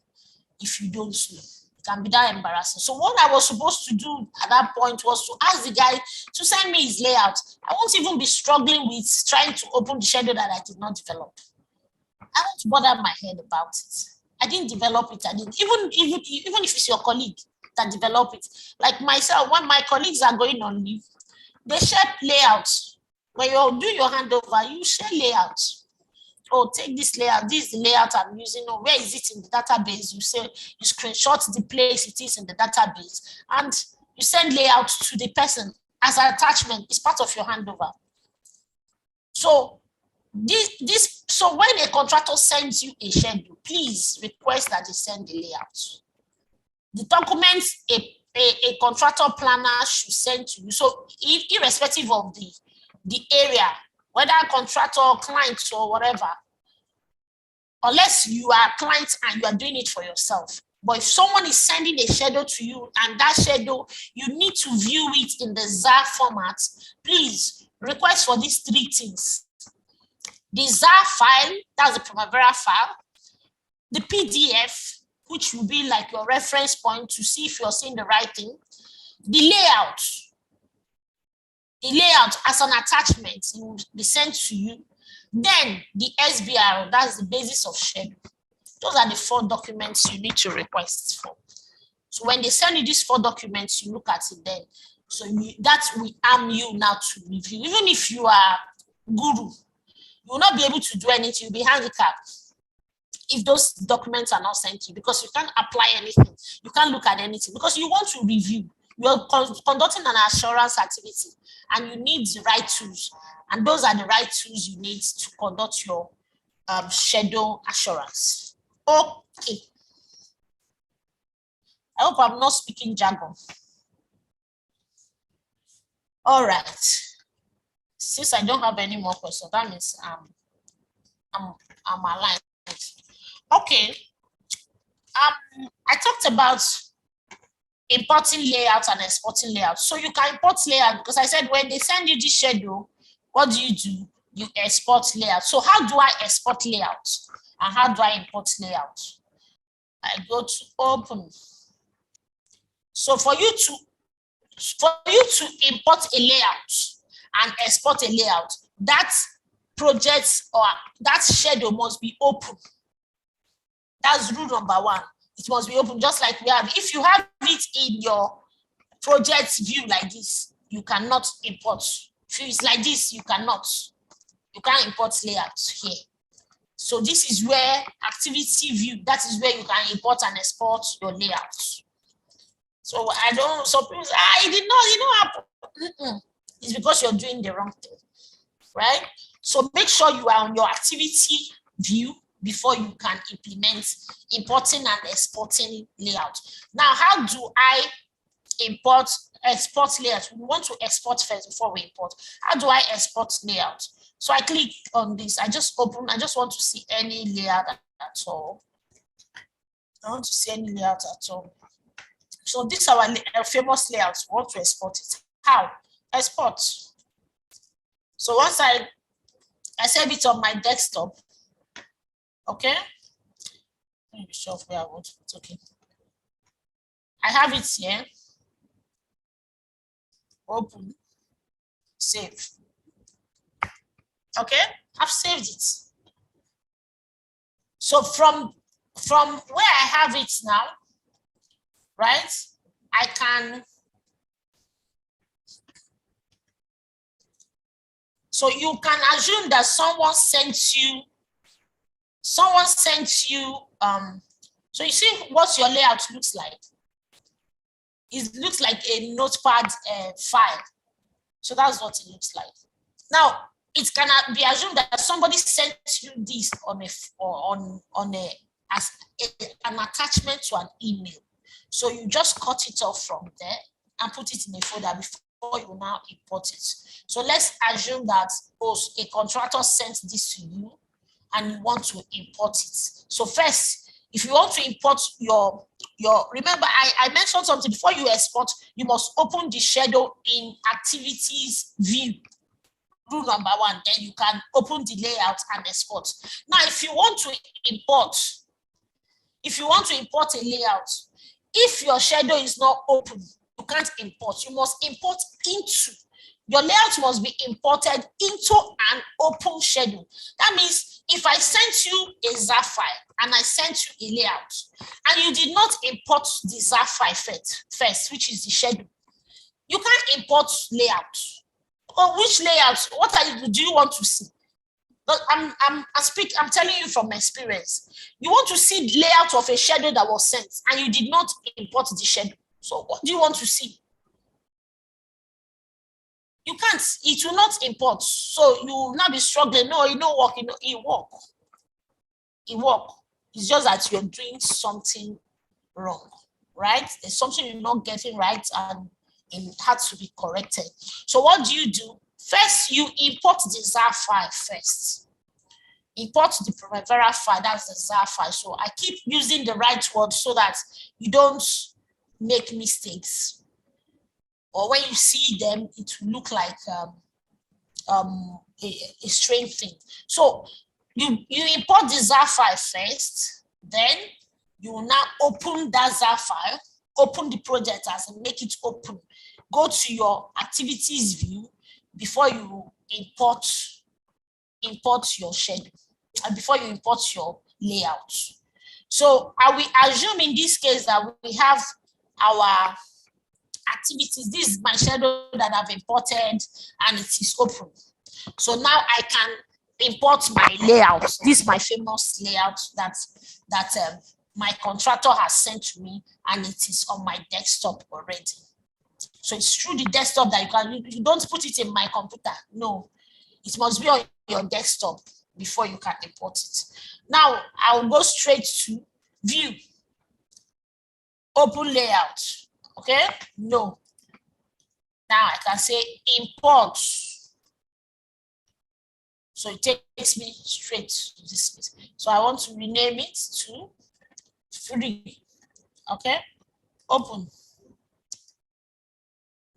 Speaker 1: if you don't swim. It can be that embarrassing. So what I was supposed to do at that point was to ask the guy to send me his layout. I won't even be struggling with trying to open the schedule that I did not develop. I don't bother my head about it. I didn't develop it. I didn't even if it's your colleague that develop it. Like myself, when my colleagues are going on leave, they share layouts. When you do your handover, you share layouts. Oh, take this layout. This is the layout I'm using. Oh, where is it in the database? You say you screenshot the place it is in the database, and you send layout to the person as an attachment. It's part of your handover. So So when a contractor sends you a schedule, please request that they send the layout. The documents a contractor planner should send to you. So irrespective of the area, whether contractor, client, or whatever, unless you are a client and you are doing it for yourself. But if someone is sending a schedule to you and that schedule, you need to view it in the ZAR format, please request for these three things. The ZAR file, that's the Primavera file, the PDF, which will be like your reference point to see if you're seeing the right thing, the layout as an attachment, it will be sent to you. Then the SBR, that's the basis of schedule. Those are the 4 documents you need to request for. So when they send you these 4 documents, you look at it then. So that will arm you now to review. Even if you are guru, you will not be able to do anything. You'll be handicapped if those documents are not sent to you, because you can't apply anything. You can't look at anything because you want to review. You're conducting an assurance activity and you need the right tools. And those are the right tools you need to conduct your schedule assurance. Okay. I hope I'm not speaking jargon. All right. Since I don't have any more questions, that means I'm aligned. Okay. I talked about importing layout and exporting layout. So you can import layout because I said when they send you this schedule, what do? You export layout. So how do I export layout? And how do I import layout? I go to open. So for you to import a layout and export a layout, that project or that schedule must be open. That's rule number 1. It must be open, just like we have. If you have it in your project view like this, you cannot import. If it's like this, you can't import layouts here. So this is where activity view, that is where you can import and export your layouts. So so people say, it did not happen. It's because you're doing the wrong thing, right? So make sure you are on your activity view before you can implement importing and exporting layout. Now, how do I export layout? We want to export first before we import. How do I export layout? So I click on this. I just want to see any layout at all. I want to see any layout at all. So this is our famous layout. We want to export it. How? Export. So once I save it on my desktop, okay? Let me be sure where I want it. Okay. I have it here. Open. Save. Okay, I've saved it. So from where I have it now, right? I can. So you can assume that someone sent you. So you see what your layout looks like. It looks like a notepad file. So that's what it looks like. Now, it cannot be assumed that somebody sent you this as an attachment to an email. So you just cut it off from there and put it in a folder before you now import it. So let's assume that a contractor sent this to you and you want to import it. So first, if you want to import remember I mentioned something before you export, you must open the schedule in activities view. Rule number 1, then you can open the layout and export. Now, if you want to import a layout, if your schedule is not open, you can't import. You must import into. Your layout must be imported into an open schedule. That means if I sent you a ZAR file and I sent you a layout and you did not import the ZAR file first, which is the schedule, you can't import layout. Or which layouts? Do you want to see? But I'm telling you from experience. You want to see the layout of a schedule that was sent and you did not import the schedule. So what do you want to see? You can't, it will not import. So you will not be struggling. No, it don't work, it work. It work. It's just that you're doing something wrong, right? There's something you're not getting right and it had to be corrected. So what do? First, you import the ZAR file first. Import the Primavera file, that's the ZAR file. So I keep using the right word so that you don't make mistakes. Or when you see them, it will look like a strange thing. So you import the ZAR file first, then you will now open that ZAR file, open the project as and make it open. Go to your activities view before you import your schedule and before you import your layout. So I will assume in this case that we have our activities. This is my schedule that I've imported and it is open. So now I can import my layout. This is my famous layout that my contractor has sent to me and it is on my desktop already. So it's through the desktop that you don't put it in my computer. No, it must be on your desktop before you can import it. Now I'll go straight to view, open layout. Okay, no. Now I can say import. So it takes me straight to this place. So I want to rename it to 3. Okay, open.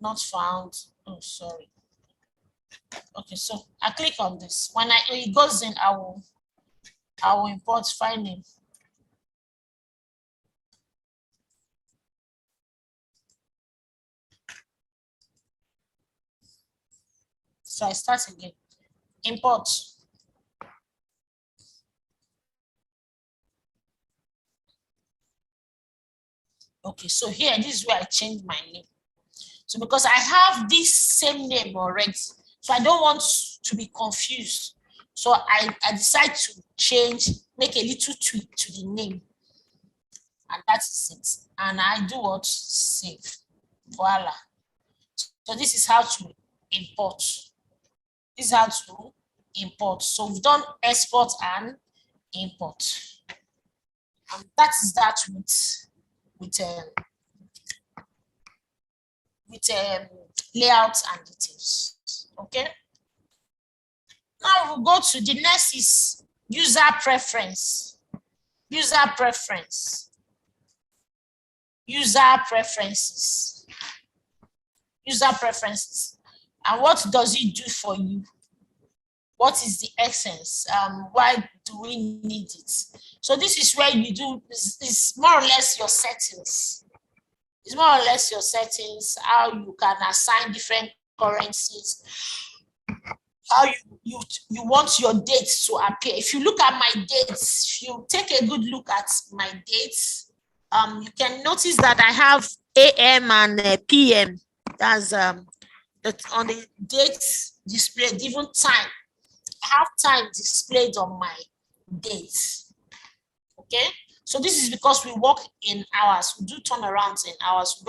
Speaker 1: Not found. Oh, sorry. Okay, so I click on this. When it goes in, I will import file name. So I start again. Import. Okay, so here, this is where I change my name. So because I have this same name already, so I don't want to be confused. So I decide to make a little tweak to the name. And that is it. And I do what? Save. Voila. So this is how to import. This is how to import. So we've done export and import. And that is that with layouts and details. Okay. Now we'll go to the next is user preference. User preference. User preferences. User preferences. And what does it do for you? What is the essence? Why do we need it? So this is where you do, it's more or less your settings. It's more or less your settings, how you can assign different currencies, how you want your dates to appear. If you look at my dates, if you take a good look at my dates, you can notice that I have AM and PM. That's on the dates displayed, even time. I have time displayed on my dates. Okay, so this is because we work in hours. We do turnarounds in hours. We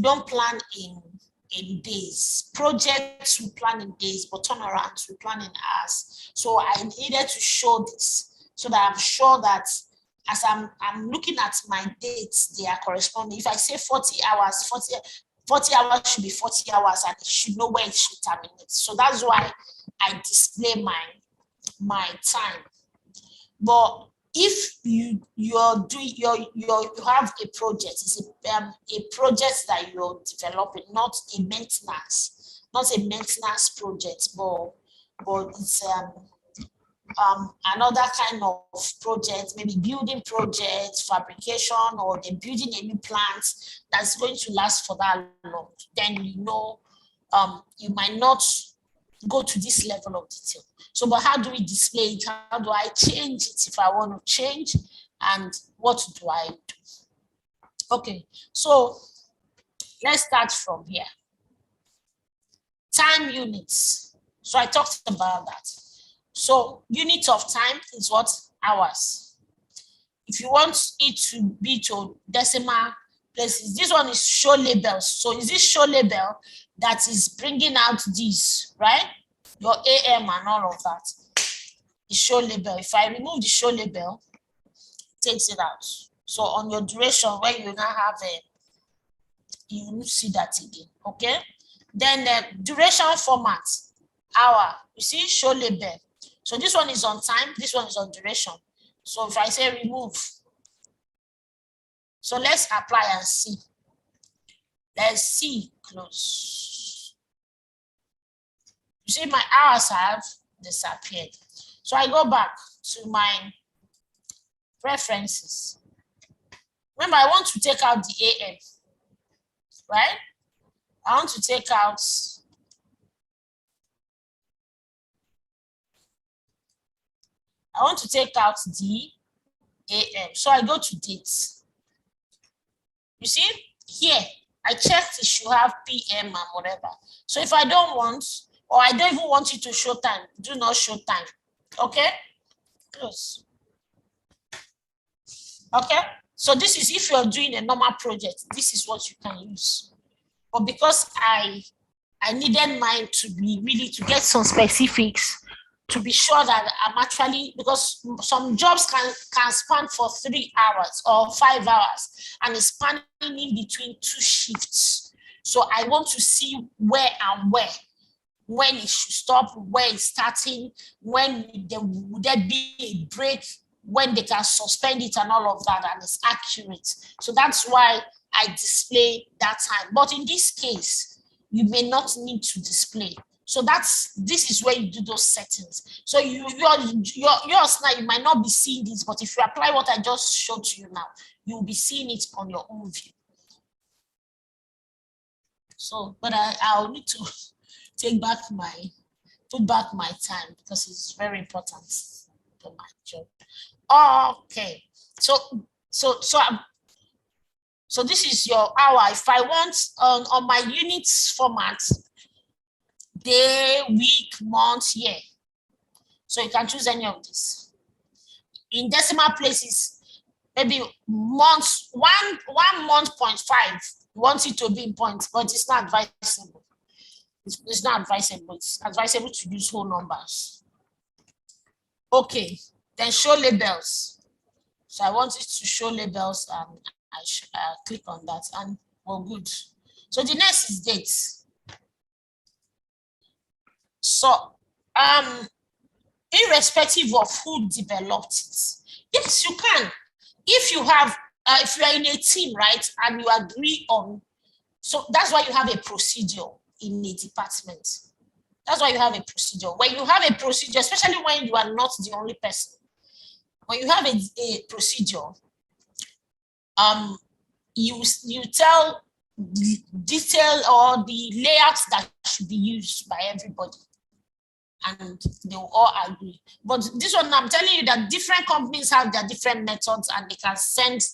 Speaker 1: don't plan in days. Projects we plan in days, but turnarounds we plan in hours. So I needed to show this so that I'm sure that as I'm looking at my dates, they are corresponding. If I say 40 hours, 40 hours should be 40 hours and it should know where it should terminate. So that's why I display my time. But if you have a project, it's a project that you're developing, not a maintenance project, but it's another kind of project, maybe building project, fabrication, or they're building a new plant that's going to last for that long. Then you might not go to this level of detail. So, but how do we display it? How do I change it if I want to change? And what do I do? Okay, so let's start from here. Time units. So I talked about that. So unit of time is what? Hours. If you want it to be to decimal places. This one is show labels. So is this show label that is bringing out this, right? Your AM and all of that. The show label. If I remove the show label, it takes it out. So on your duration, where you now have a, you will see that again. Okay. Then the duration format, hour. You see show label. So this one is on time. This one is on duration. So if I say remove, so let's apply and see. Let's see, close. You see my hours have disappeared. So I go back to my preferences. Remember, I want to take out the AM, right? I want to take out the AM. So I go to dates. You see, here, I checked if you have PM and whatever. So if I don't want, or I don't even want you to show time, do not show time. Okay? Close. Okay? So this is if you're doing a normal project, this is what you can use. But because I needed mine to be really to get some specifics, to be sure that I'm actually, because some jobs can span for 3 hours or 5 hours, and it's spanning in between 2 shifts. So I want to see where and where, when it should stop, where it's starting, when would there be a break, when they can suspend it and all of that, and it's accurate. So that's why I display that time. But in this case, you may not need to display. So this is where you do those settings. So yours now, you might not be seeing this, but if you apply what I just showed to you now, you'll be seeing it on your own view. So, but I'll need to put back my time, because it's very important for my job. Okay, so this is your hour. If I want on my units format, day, week, month, year. So you can choose any of this. In decimal places, maybe months, one month 0.5. You want it to be in points, but it's not advisable. It's not advisable. It's advisable to use whole numbers. Okay, then show labels. So I want it to show labels, and I click on that, and we're good. So the next is dates. So, irrespective of who developed it, yes, you can. If you have, if you are in a team, right, and you agree on, so that's why you have a procedure in a department. That's why you have a procedure. When you have a procedure, especially when you are not the only person, when you have a procedure, you tell the detail or the layouts that should be used by everybody, and they will all agree. But this one, I'm telling you that different companies have their different methods, and they can send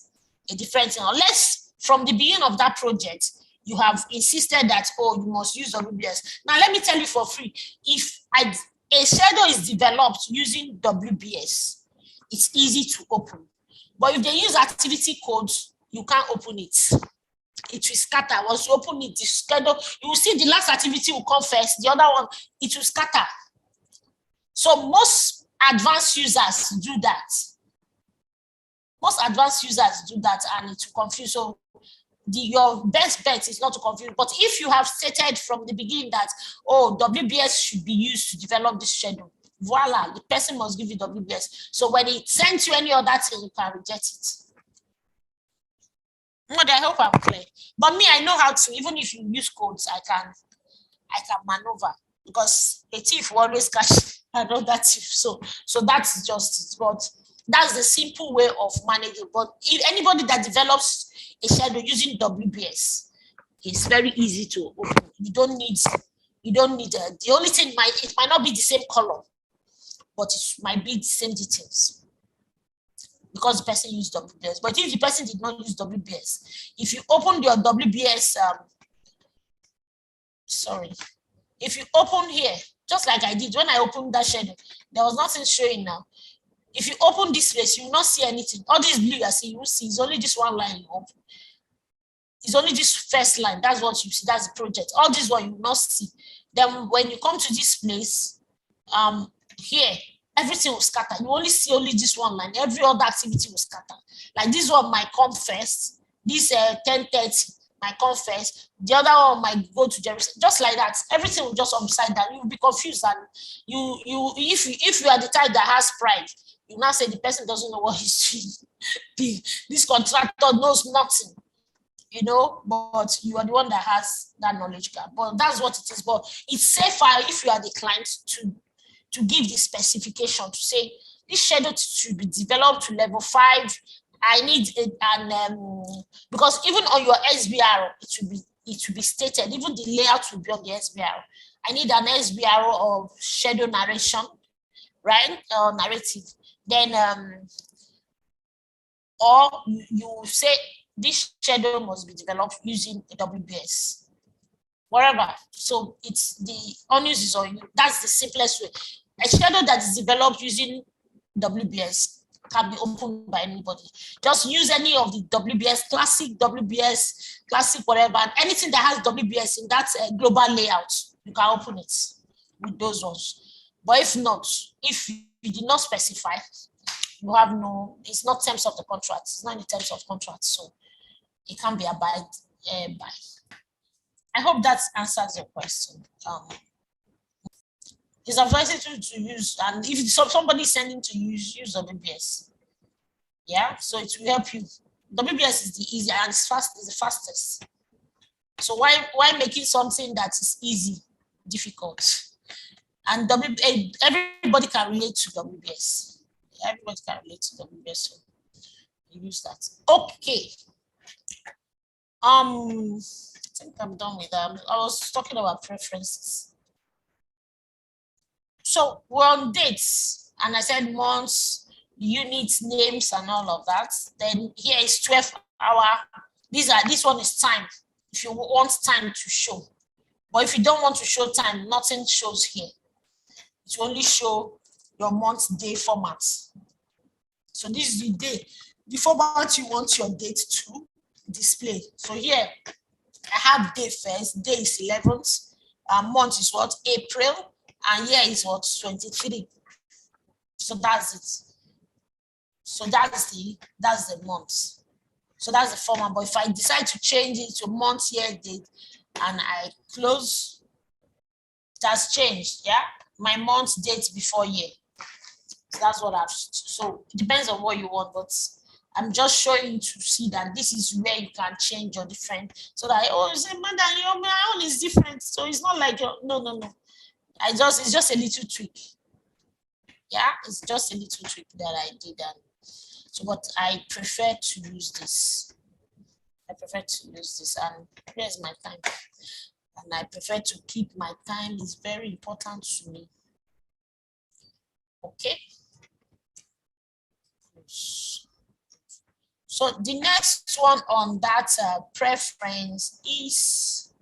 Speaker 1: a different thing. Unless from the beginning of that project, you have insisted that, oh, you must use WBS. Now, let me tell you for free, if a schedule is developed using WBS, it's easy to open. But if they use activity codes, you can't open it. It will scatter. Once you open it, the schedule, you will see the last activity will come first. The other one, it will scatter. So most advanced users do that. Most advanced users do that, and it will confuse. So your best bet is not to confuse. But if you have stated from the beginning that, oh, WBS should be used to develop this schedule, voila, the person must give you WBS. So when it sends you any other thing, you can reject it. I hope I'm clear. But me, I know how to, even if you use codes, I can maneuver, because a thief will always catch another thief. So that's just it. But that's the simple way of managing. But if anybody that develops a schedule using WBS, it's very easy to open. You don't need the only thing it might not be the same color, but it might be the same details, because the person used WBS. But if the person did not use WBS, if you open your WBS, if you open here, just like I did when I opened that schedule, there was nothing showing now. If you open this place, you will not see anything. All this blue you see, you will see, it's only this one line you open. It's only this first line. That's what you see. That's the project. All this one you will not see. Then when you come to this place, here, everything will scatter. You only see only this one line. Every other activity will scatter. Like this one might come first. This 10:30 might come first. The other one might go to Jerusalem. Just like that. Everything will just upside down. You'll be confused. And if you are the type that has pride, you now say the person doesn't know what he's doing. This contractor knows nothing. You know, but you are the one that has that knowledge gap. But that's what it is. But it's safer if you are the client to give the specification to say this schedule should be developed to level 5. I need it, and because even on your SBR, it should be stated. Even the layout will be on the SBR. I need an SBR of schedule narration, right? Narrative. Then or you say this schedule must be developed using a WBS, whatever. So it's the onus is on you. That's the simplest way. A schedule that is developed using WBS can be opened by anybody. Just use any of the WBS, classic, whatever, and anything that has WBS in that global layout, you can open it with those ones. But if not, if you did not specify, you have no, it's not terms of the contract. It's not in the terms of contract, so it can be abided by. I hope that answers your question. It's advisable to use, and if somebody is sending to use WBS. Yeah, so it will help you. WBS is the easier and it's the fastest. So why making something that is easy difficult? And everybody can relate to WBS. Everybody can relate to WBS. So use that. Okay. I think I'm done with that. I was talking about preferences. So we're on dates, and I said months, units, names, and all of that. Then here is 12-hour. This one is time. If you want time to show, but if you don't want to show time, nothing shows here. It will only show your month day format. So this is the day, the format you want your date to display. So here I have day first. Day is 11th. Month is what? April. And year is what? 23. So that's it. So that's the month. So that's the format. But if I decide to change it to month, year, date, and I close, that's changed. Yeah, my month, date before year. So that's what I've. So it depends on what you want, but I'm just showing you to see that this is where you can change your different. So that you say, madam, my own is different. So it's not like your no. It's just a little tweak. Yeah, it's just a little trick that I did. And so, but I prefer to use this. And here's my time. And I prefer to keep my time. It's very important to me. Okay. So the next one on that preference is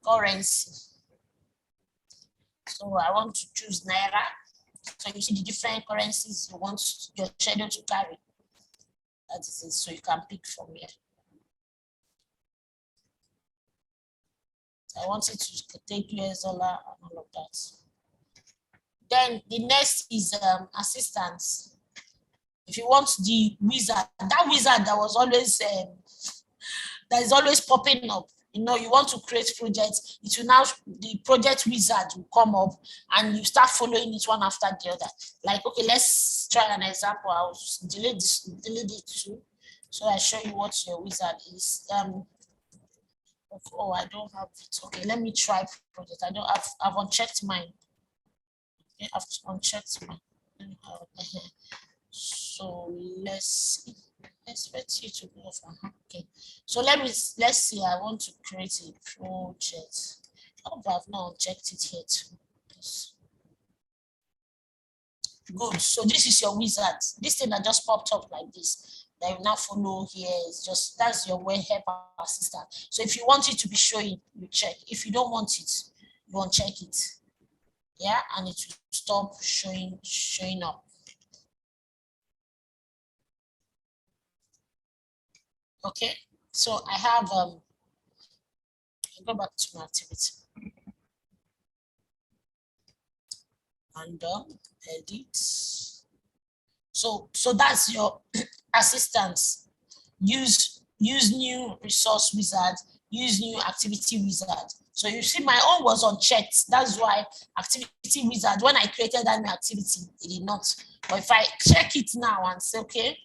Speaker 1: currency. So I want to choose Naira. So you see the different currencies you want your schedule to carry. That is it. So you can pick from here. So I want it to take US dollar and all of that. Then the next is assistance. If you want the wizard, that wizard that was always that is always popping up. You know, you want to create projects, it will now, the project wizard will come up and you start following it one after the other. Like, okay, let's try an example. I'll delete it too. So I show you what your wizard is. Oh, I don't have it. Okay, let me try project. I've unchecked mine. Okay, I've unchecked mine. So let's see. Expect you to go for okay. So let's see. I want to create a project. Oh, but I've not checked it yet. Yes. Good. So this is your wizard. This thing that just popped up like this. That you now follow here is just that's your web help assistant. So if you want it to be showing, you check. If you don't want it, you uncheck it. Yeah, and it will stop showing up. Okay. So I have, I'll go back to my activity. And edit. So that's your assistance. Use new resource wizard, use new activity wizard. So you see my own was unchecked. That's why activity wizard, when I created that new activity, it did not. But if I check it now and say, okay,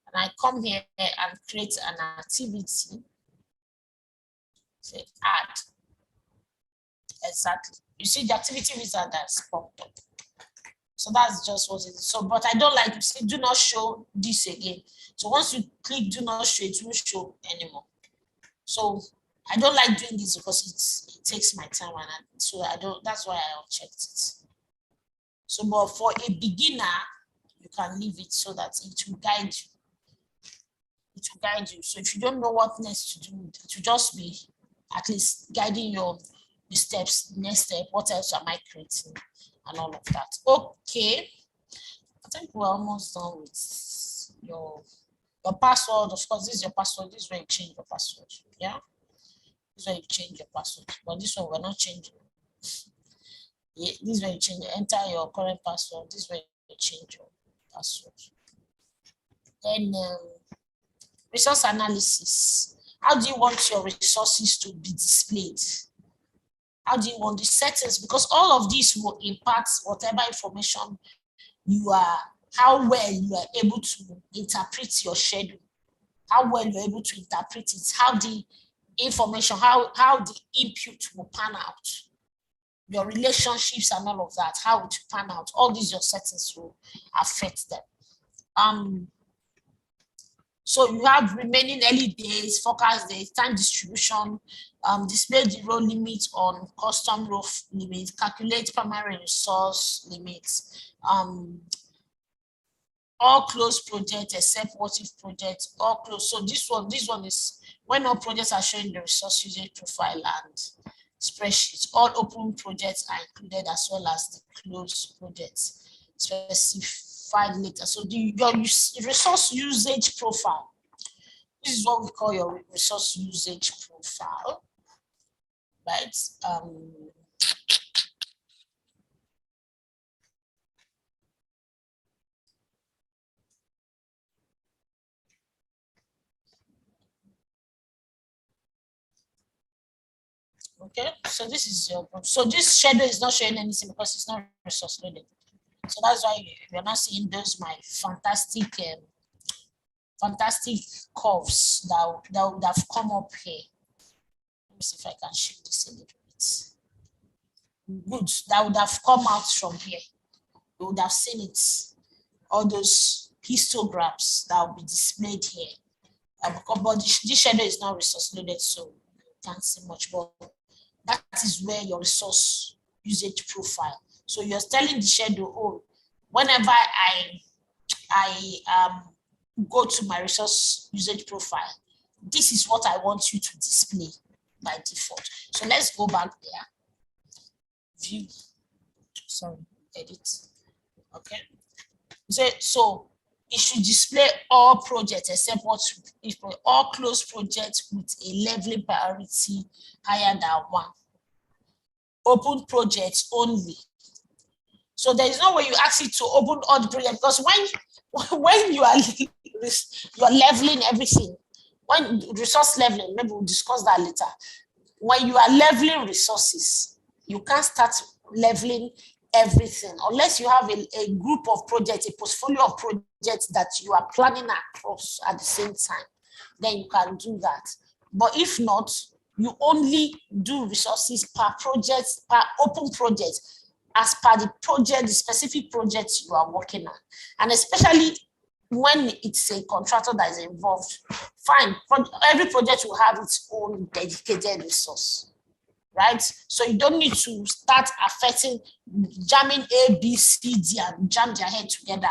Speaker 1: and I come here and create an activity, say add. Exactly. You see the activity wizard that's popped up. So that's just what it is. So, but I don't like to say, do not show this again. So once you click do not show, it won't show anymore. So I don't like doing this because it takes my time, and so I don't, that's why I unchecked it. So, but for a beginner, you can leave it so that it will guide you. It will guide you. So if you don't know what next to do, it will just be at least guiding your the steps, next step, what else am I creating, and all of that. Okay, I think we're almost done with your password. Of course, this is your password. This is where you change your password. Yeah, this is where you change your password. But this one we're not changing. Yeah, this is where you change. Enter your current password. This is where you change your password. Then resource analysis. How do you want your resources to be displayed? How do you want the settings? Because all of these will impact whatever information you are, how well you are able to interpret your schedule, how well you're able to interpret it, how the information, how the input will pan out, your relationships and all of that, how it will pan out. All these your settings will affect them. So you have remaining early days, forecast days, time distribution, display the row limit on custom row limit, calculate primary resource limits, all closed projects except what if projects, all closed. So this one is when all projects are showing the resource usage profile and spreadsheets. All open projects are included as well as the closed projects specified later. So your resource usage profile. This is what we call your resource usage profile, right? Okay, so this is your, so this schedule is not showing anything because it's not resource loaded. So that's why you're not seeing those my fantastic curves that would have come up here. Let me see if I can shift this a little bit. Good, that would have come out from here. You would have seen it. All those histograms that will be displayed here. But this schedule is not resource loaded, so you can't see much. But that is where your resource usage profile. So you're telling the schedule, oh, whenever I go to my resource usage profile, this is what I want you to display by default. So let's go back there. View, sorry, edit. Okay. So it should display all projects except what if all closed projects with a leveling priority higher than 1. Open projects only. So there is no way you ask it to open all the projects, because when you are you're leveling everything, when resource leveling, maybe we'll discuss that later. When you are leveling resources, you can't start leveling everything unless you have a group of projects, a portfolio of projects that you are planning across at the same time. Then you can do that. But if not, you only do resources per project, per open project, as per the project, the specific project you are working on. And especially when it's a contractor that is involved, fine, every project will have its own dedicated resource, right? So you don't need to start affecting, jamming A, B, C, D, and jam their head together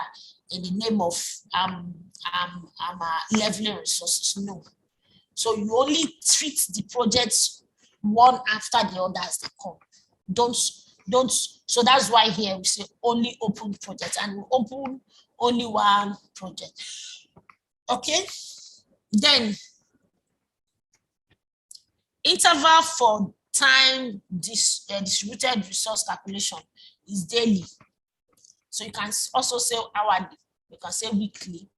Speaker 1: in the name of leveling resources. No. So you only treat the projects one after the other as they come. Don't. So that's why here we say only open projects, and we open only one project. Okay. Then Interval for time distributed resource calculation is daily. So you can also say hourly, you can say weekly.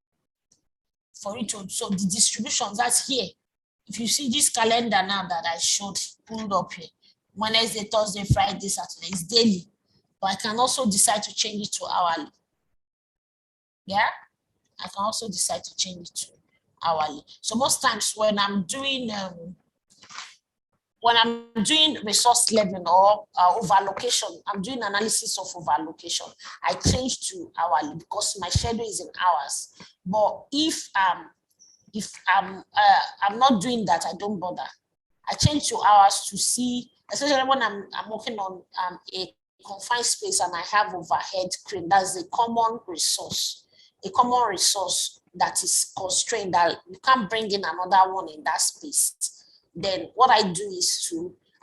Speaker 1: For it to, so the distributions that's here. If you see this calendar now that I showed pulled up here, Wednesday, Thursday, Friday, Saturday is daily, but I can also decide to change it to hourly. Yeah, I can also decide to change it to hourly. So most times when I'm doing resource leveling or overlocation, I'm doing analysis of overlocation, I change to hourly because my schedule is in hours. But if I'm not doing that, I don't bother. I change to hours to see, especially when I'm working on a confined space and I have overhead crane. That's a common resource that is constrained, that you can't bring in another one in that space. Then what I do is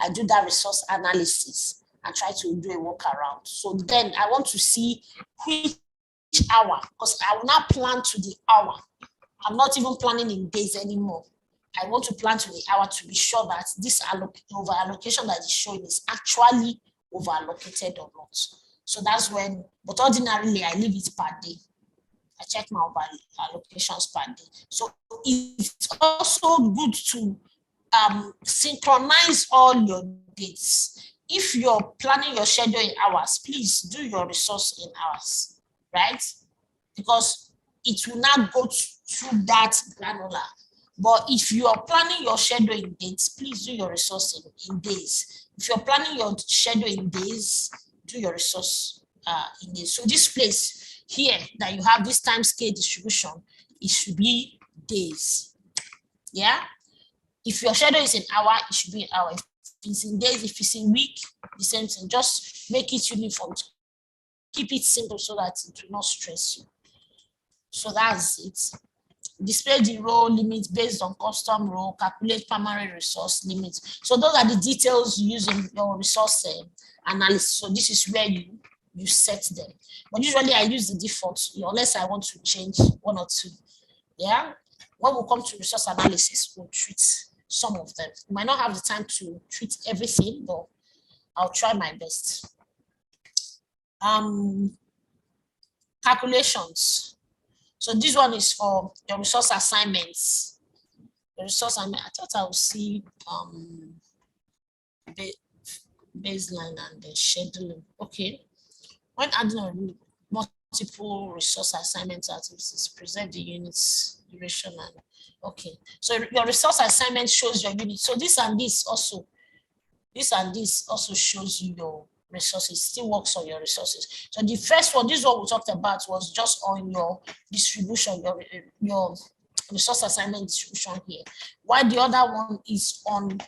Speaker 1: I do that resource analysis and try to do a workaround. So then I want to see which hour, because I will now plan to the hour. I'm not even planning in days anymore. I want to plan to the hour to be sure that this over allocation that is showing is actually over allocated or not. So that's when, but ordinarily I leave it per day. I check my over allocations per day. So it's also good to synchronize all your dates. If you're planning your schedule in hours, please do your resource in hours, right? Because it will not go through that granular. But if you are planning your schedule in dates, please do your resource in days. If you're planning your schedule in days, do your resource in days. So this place here that you have this time scale distribution, it should be days. Yeah. If your schedule is in hour, it should be an hour. If it's in days, if it's in week, the same thing. Just make it uniform. Keep it simple so that it will not stress you. So that's it. Display the row limits based on custom row, calculate primary resource limits. So those are the details using your resource analysis. So this is where you set them. But usually I use the default unless I want to change one or two. Yeah. When we come to resource analysis, we'll treat some of them. We might not have the time to treat everything, but I'll try my best. Calculations. So this one is for your resource assignments. The resource I thought I would see baseline and the scheduling. Okay. When adding multiple resource assignment activities, present the units, duration, and okay. So your resource assignment shows your unit. So this and this also shows you your resources, still works on your resources. So the first one, this one we talked about was just on your distribution, your resource assignment distribution here. While the other one is on,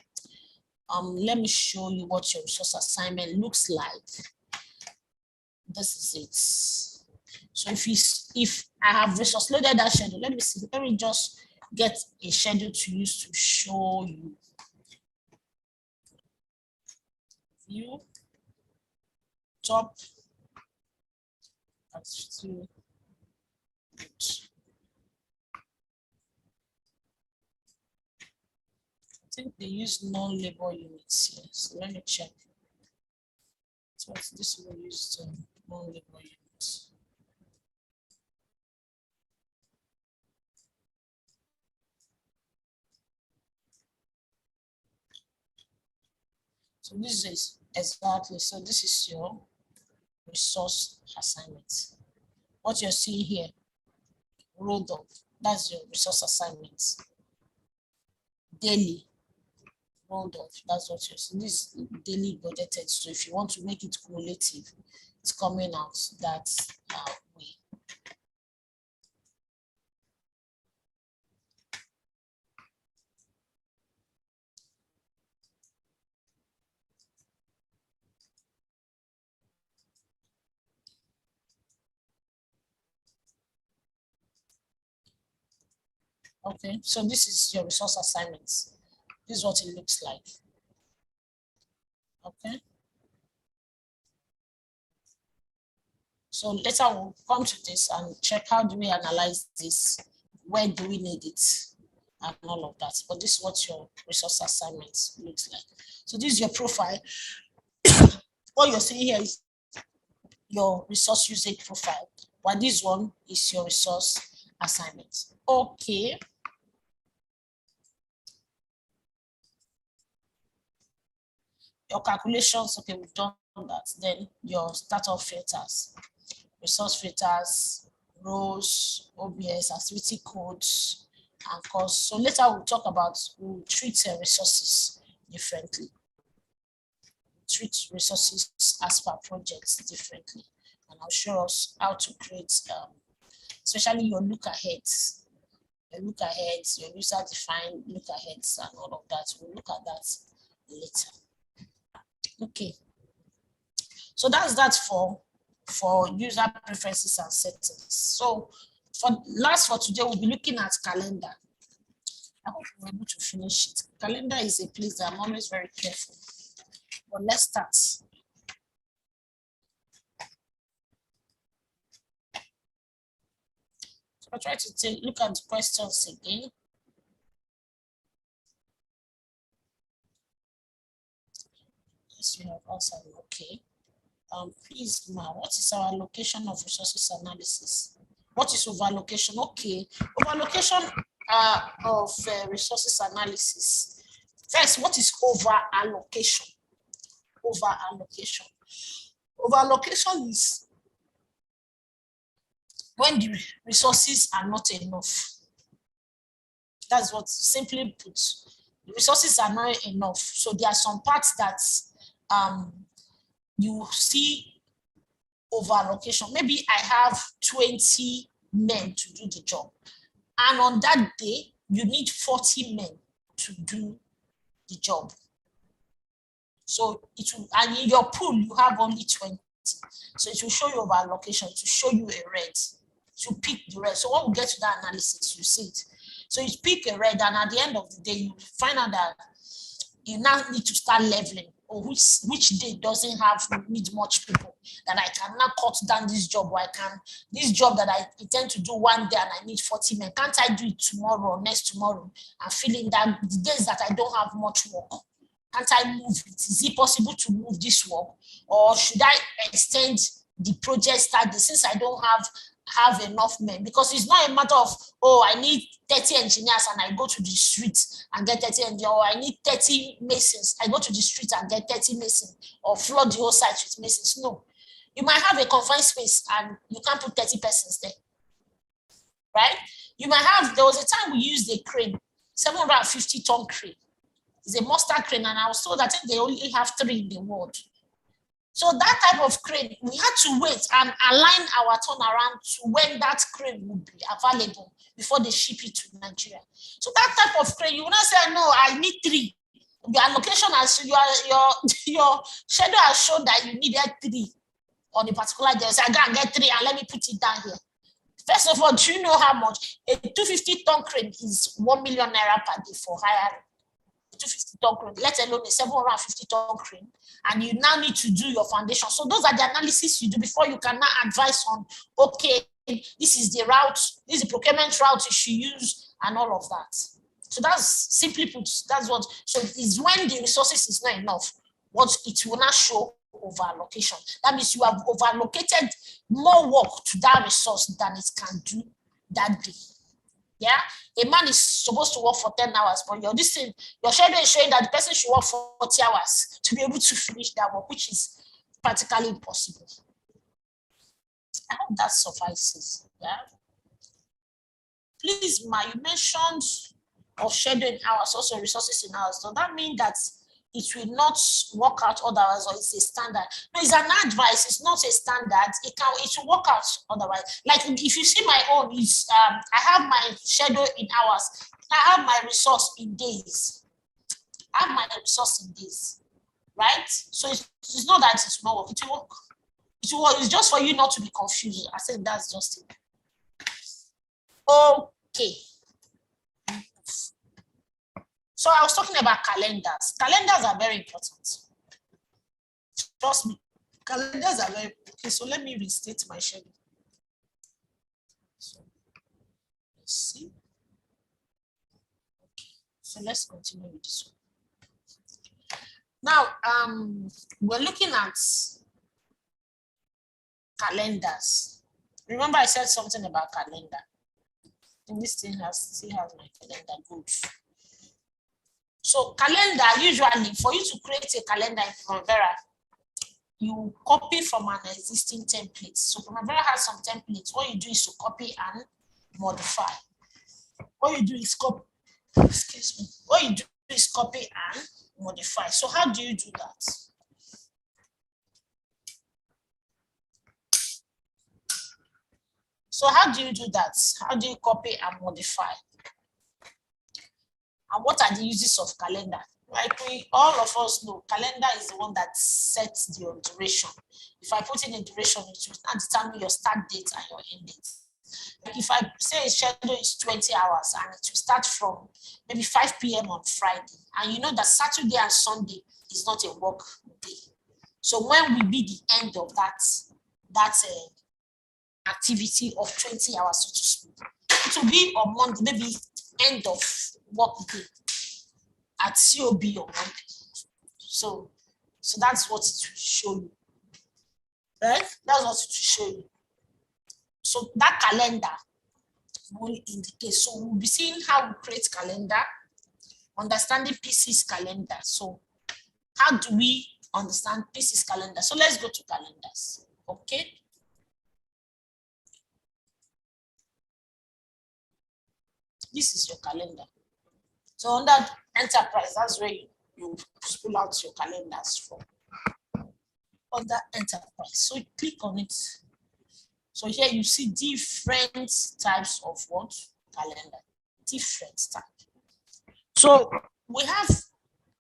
Speaker 1: let me show you what your resource assignment looks like. This is it. So if I have resource loaded that schedule, let me just get a schedule to use to show you. View, top, that's still good. I think they use non-labor units here, so let me check. So this will use non-labor units. So this is exactly, so this is your resource assignment. What you're seeing here, rolled up, that's your resource assignment. Daily, rolled up, that's what you're seeing. This is daily budgeted. So if you want to make it cumulative, it's coming out that way. Okay, so this is your resource assignments. This is what it looks like. Okay. So later we'll come to this and check how do we analyze this, where do we need it, and all of that. But this is what your resource assignment looks like. So this is your profile. What you're seeing here is your resource usage profile, while this one is your resource assignment. Okay. Your calculations, okay, we've done that. Then your startup filters, resource filters, rows, OBS, activity codes, and costs. So later we'll talk about, we'll treat resources differently. Treat resources as per projects differently. And I'll show us how to create, especially your look aheads, your user defined look aheads and all of that. We'll look at that later. Okay. So that's that for user preferences and settings. So for today, we'll be looking at calendar. I hope we're able to finish it. Calendar is a place that I'm always very careful. But let's start. So I'll try to look at the questions again. Yes, we have answered. Okay. Please, Ma, what is our allocation of resources analysis? What is overallocation? Okay, overallocation of resources analysis. First, what is overallocation? Overallocation is when the resources are not enough. That's what, simply put, the resources are not enough. So there are some parts that you see overallocation. Maybe I have 20 men to do the job, and on that day you need 40 men to do the job. So it will, and in your pool you have only 20, so it will show you overallocation, to show you a red, to pick the red. So when we get to that analysis, you see it. So you pick a red, and at the end of the day you find out that you now need to start leveling, or which day doesn't need much people, that I can now cut down this job, or this job that I intend to do one day and I need 40 men, can't I do it tomorrow or next tomorrow? I'm feeling that the days that I don't have much work, can't I move it? Is it possible to move this work, or should I extend the project start date since I don't have enough men? Because it's not a matter of, oh, I need 30 engineers and I go to the street and get 30 engineers, or I need 30 masons, I go to the street and get 30 masons, or flood the whole site with masons. No, you might have a confined space and you can't put 30 persons there, right? You might have, there was a time we used a crane, 750-ton crane. It's a monster crane, and I was told that they only have 3 in the world. So that type of crane, we had to wait and align our turnaround to when that crane would be available before they ship it to Nigeria. So that type of crane, you will not say, no, I need 3. Your allocation has, your schedule has shown that you needed 3 on a particular day. So I go and get 3 and let me put it down here. First of all, do you know how much? A 250-ton crane is 1 million naira per day for hiring. 250-ton crane, let alone a 750-ton crane, and you now need to do your foundation. So those are the analysis you do before you can now advise on, okay, this is the route, this is the procurement route you should use, and all of that. So that's, simply put, that's what, so it's when the resources is not enough, what it will not show overallocation. That means you have overallocated more work to that resource than it can do that day. Yeah, a man is supposed to work for 10 hours, but your schedule is showing that the person should work for 40 hours to be able to finish that work, which is practically impossible. I hope that suffices. Yeah. Please, Ma, you mentioned of schedule in hours, also resources in hours. Does that mean that it will not work out otherwise, or it's a standard? No, it's an advice, it's not a standard. It will work out otherwise. Like if you see my own, is I have my schedule in hours, I have my resource in days. I have my resource in days, right? So it's not that it's not work, it will work. It will work. It's just for you not to be confused. I said that's just it. Okay. So I was talking about calendars. Calendars are very important. Trust me, calendars are very, okay, so let me restate my schedule. So let's see. So let's continue with this one. Now, we're looking at calendars. Remember I said something about calendar. And this thing still has my calendar good. So calendar, usually for you to create a calendar in Primavera, you copy from an existing template. So Primavera has some templates. What you do is to copy and modify. What you do is copy, excuse me. What you do is copy and modify. So how do you do that? So how do you do that? How do you copy and modify? And what are the uses of calendar? Like all of us know, calendar is the one that sets your duration. If I put in a duration, it will determine your start date and your end date. Like if I say a schedule is 20 hours and it will start from maybe 5 p.m. on Friday, and you know that Saturday and Sunday is not a work day. So when will be the end of that activity of 20 hours, so to speak? It will be on Monday, maybe end of work day at COB on Monday. So that's what it will show you. Right? That's what it will show you. So that calendar will indicate. So we'll be seeing how we create calendar, understanding P6 calendar. So how do we understand P6 calendar? So let's go to calendars. Okay. This is your calendar. So under enterprise, that's where you pull out your calendars from. Under enterprise. So you click on it. So here you see different types of what? Calendar. Different types. So we have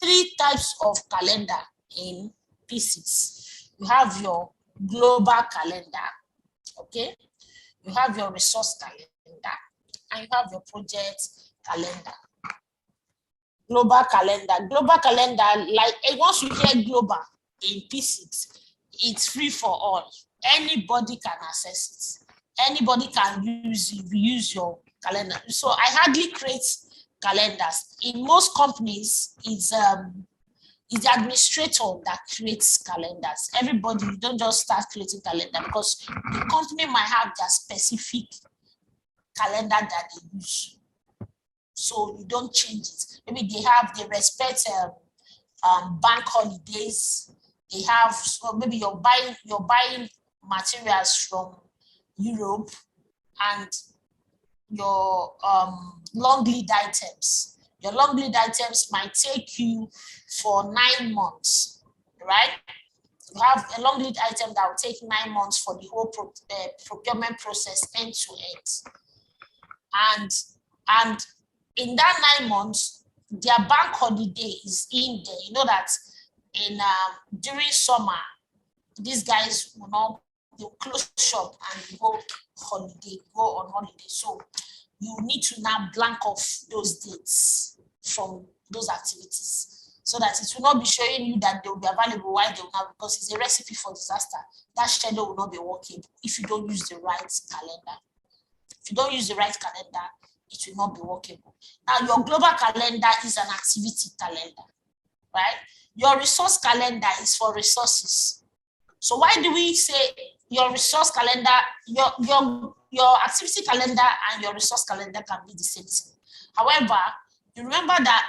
Speaker 1: 3 types of calendar in P6. You have your global calendar, okay? You have your resource calendar, and you have your project calendar. Global calendar. Global calendar, like once you hear global in P6, it's free for all. Anybody can access it. Anybody can use your calendar. So I hardly create calendars. In most companies, it's the administrator that creates calendars. Everybody, you don't just start creating calendar because the company might have their specific calendar that they use. So you don't change it. Maybe they respect bank holidays. They have, so maybe you're buying materials from Europe and your long lead items. Your long lead items might take you for 9 months, right? You have a long lead item that will take 9 months for the whole procurement process end to end. And in that 9 months, their bank holiday is in there. You know that in during summer, these guys will not, they'll close shop and go on holiday. So you need to now blank off those dates from those activities so that it will not be showing you that they will be available while they will not, because it's a recipe for disaster. That schedule will not be workable if you don't use the right calendar. If you don't use the right calendar, it will not be workable. Now, your global calendar is an activity calendar, right? Your resource calendar is for resources. So why do we say your resource calendar, your activity calendar and your resource calendar can be the same thing? However, you remember that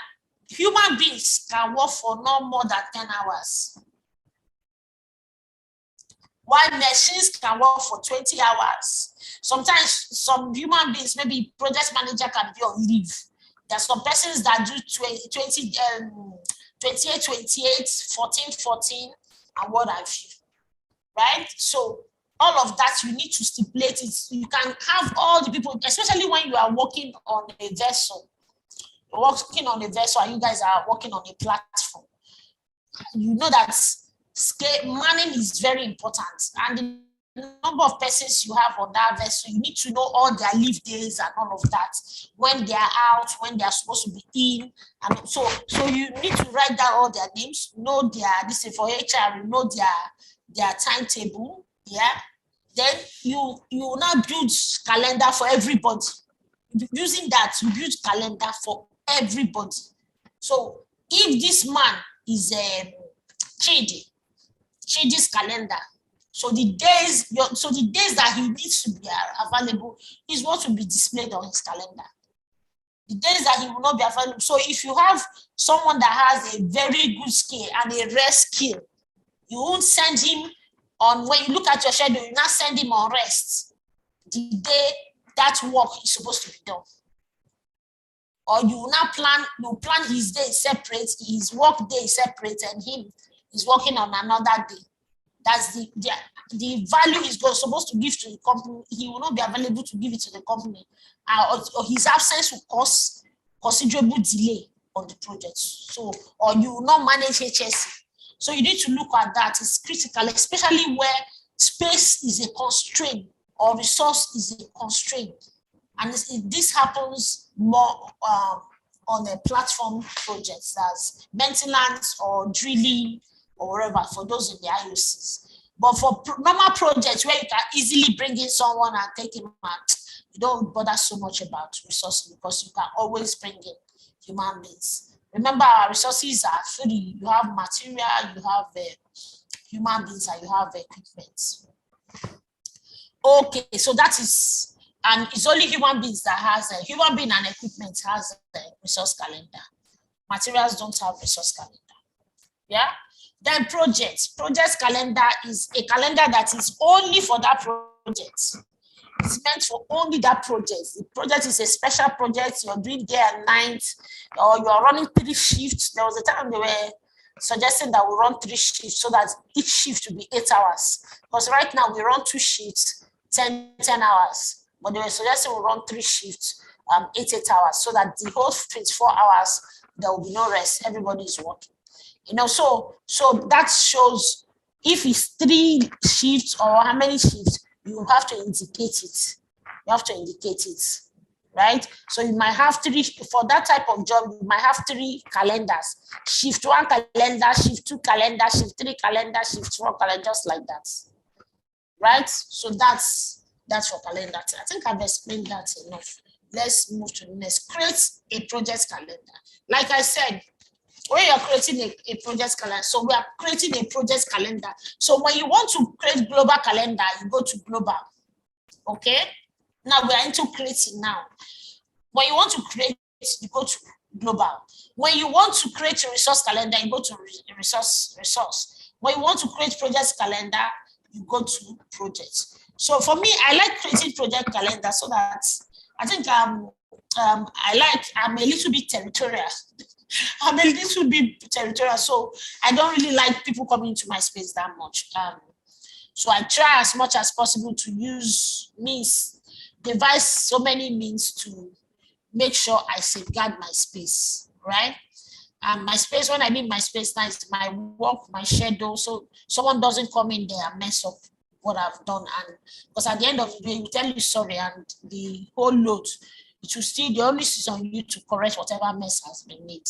Speaker 1: human beings can work for no more than 10 hours. While machines can work for 20 hours. Sometimes some human beings, maybe project manager can be on leave. There are some persons that do 28, 14, 14, and what have you, right? So all of that, you need to stipulate it. You can have all the people, especially when you are working on a vessel. You're working on a vessel and you guys are working on a platform. You know that manning is very important, and the number of persons you have on that vessel, you need to know all their leave days and all of that, when they are out, when they are supposed to be in, and so you need to write down all their names, know their, this is for HR, you know their timetable, yeah. Then you now build calendar for everybody. Using that, you build calendar for everybody. So if this man is Chidi's calendar, so the days that he needs to be available is what will be displayed on his calendar. The days that he will not be available. So if you have someone that has a very good skill and a rare skill, you won't send him on, when you look at your schedule, you not send him on rest the day that work is supposed to be done. Or you will not plan his day separate, his work day separate, and him is working on another day. That's the value he's supposed to give to the company. He will not be available to give it to the company, or his absence will cause considerable delay on the project. So, or you will not manage HSE. So you need to look at that. It's critical, especially where space is a constraint or resource is a constraint. And this happens more on a platform projects as maintenance or drilling or whatever for those in the IOCs. But for normal projects where you can easily bring in someone and take him out, you don't bother so much about resources because you can always bring in human beings. Remember, our resources are free. You have material, you have human beings, and you have equipment. Okay, so that is, and it's only human beings that has a human being and equipment has a resource calendar. Materials don't have resource calendar. Yeah. Then projects calendar is a calendar that is only for that project. It's meant for only that project. The project is a special project. You're doing day and night, or you are running 3 shifts. There was a time they were suggesting that we run 3 shifts so that each shift will be 8 hours. Because right now we run 2 shifts, 10 hours. But they were suggesting we run 3 shifts, 8 hours, so that the whole 24 hours, there will be no rest. Everybody is working. You know, so that shows if it's 3 shifts or how many shifts, you have to indicate it. You have to indicate it, right? So you might have 3, for that type of job, you might have 3 calendars. Shift 1 calendar, shift 2 calendar, shift 3 calendar, shift 4 calendar, just like that, right? So that's for calendar. I think I've explained that enough. Let's move to the next. Create a project calendar. Like I said, when you're creating a project calendar, so we are creating a project calendar. So when you want to create global calendar, you go to global. Okay? Now we are into creating now. When you want to create, you go to global. When you want to create a resource calendar, you go to resource. When you want to create project calendar, you go to projects. So for me, I like creating project calendar so that I think I'm a little bit territorial. I'm a little bit territorial, so I don't really like people coming into my space that much. So I try as much as possible to devise so many means to make sure I safeguard my space, right? My space, when I mean my space now, is my work, my schedule, so someone doesn't come in there and mess up what I've done. And because at the end of the day, we tell you sorry, and the whole load, it will still, the only is on you to correct whatever mess has been made.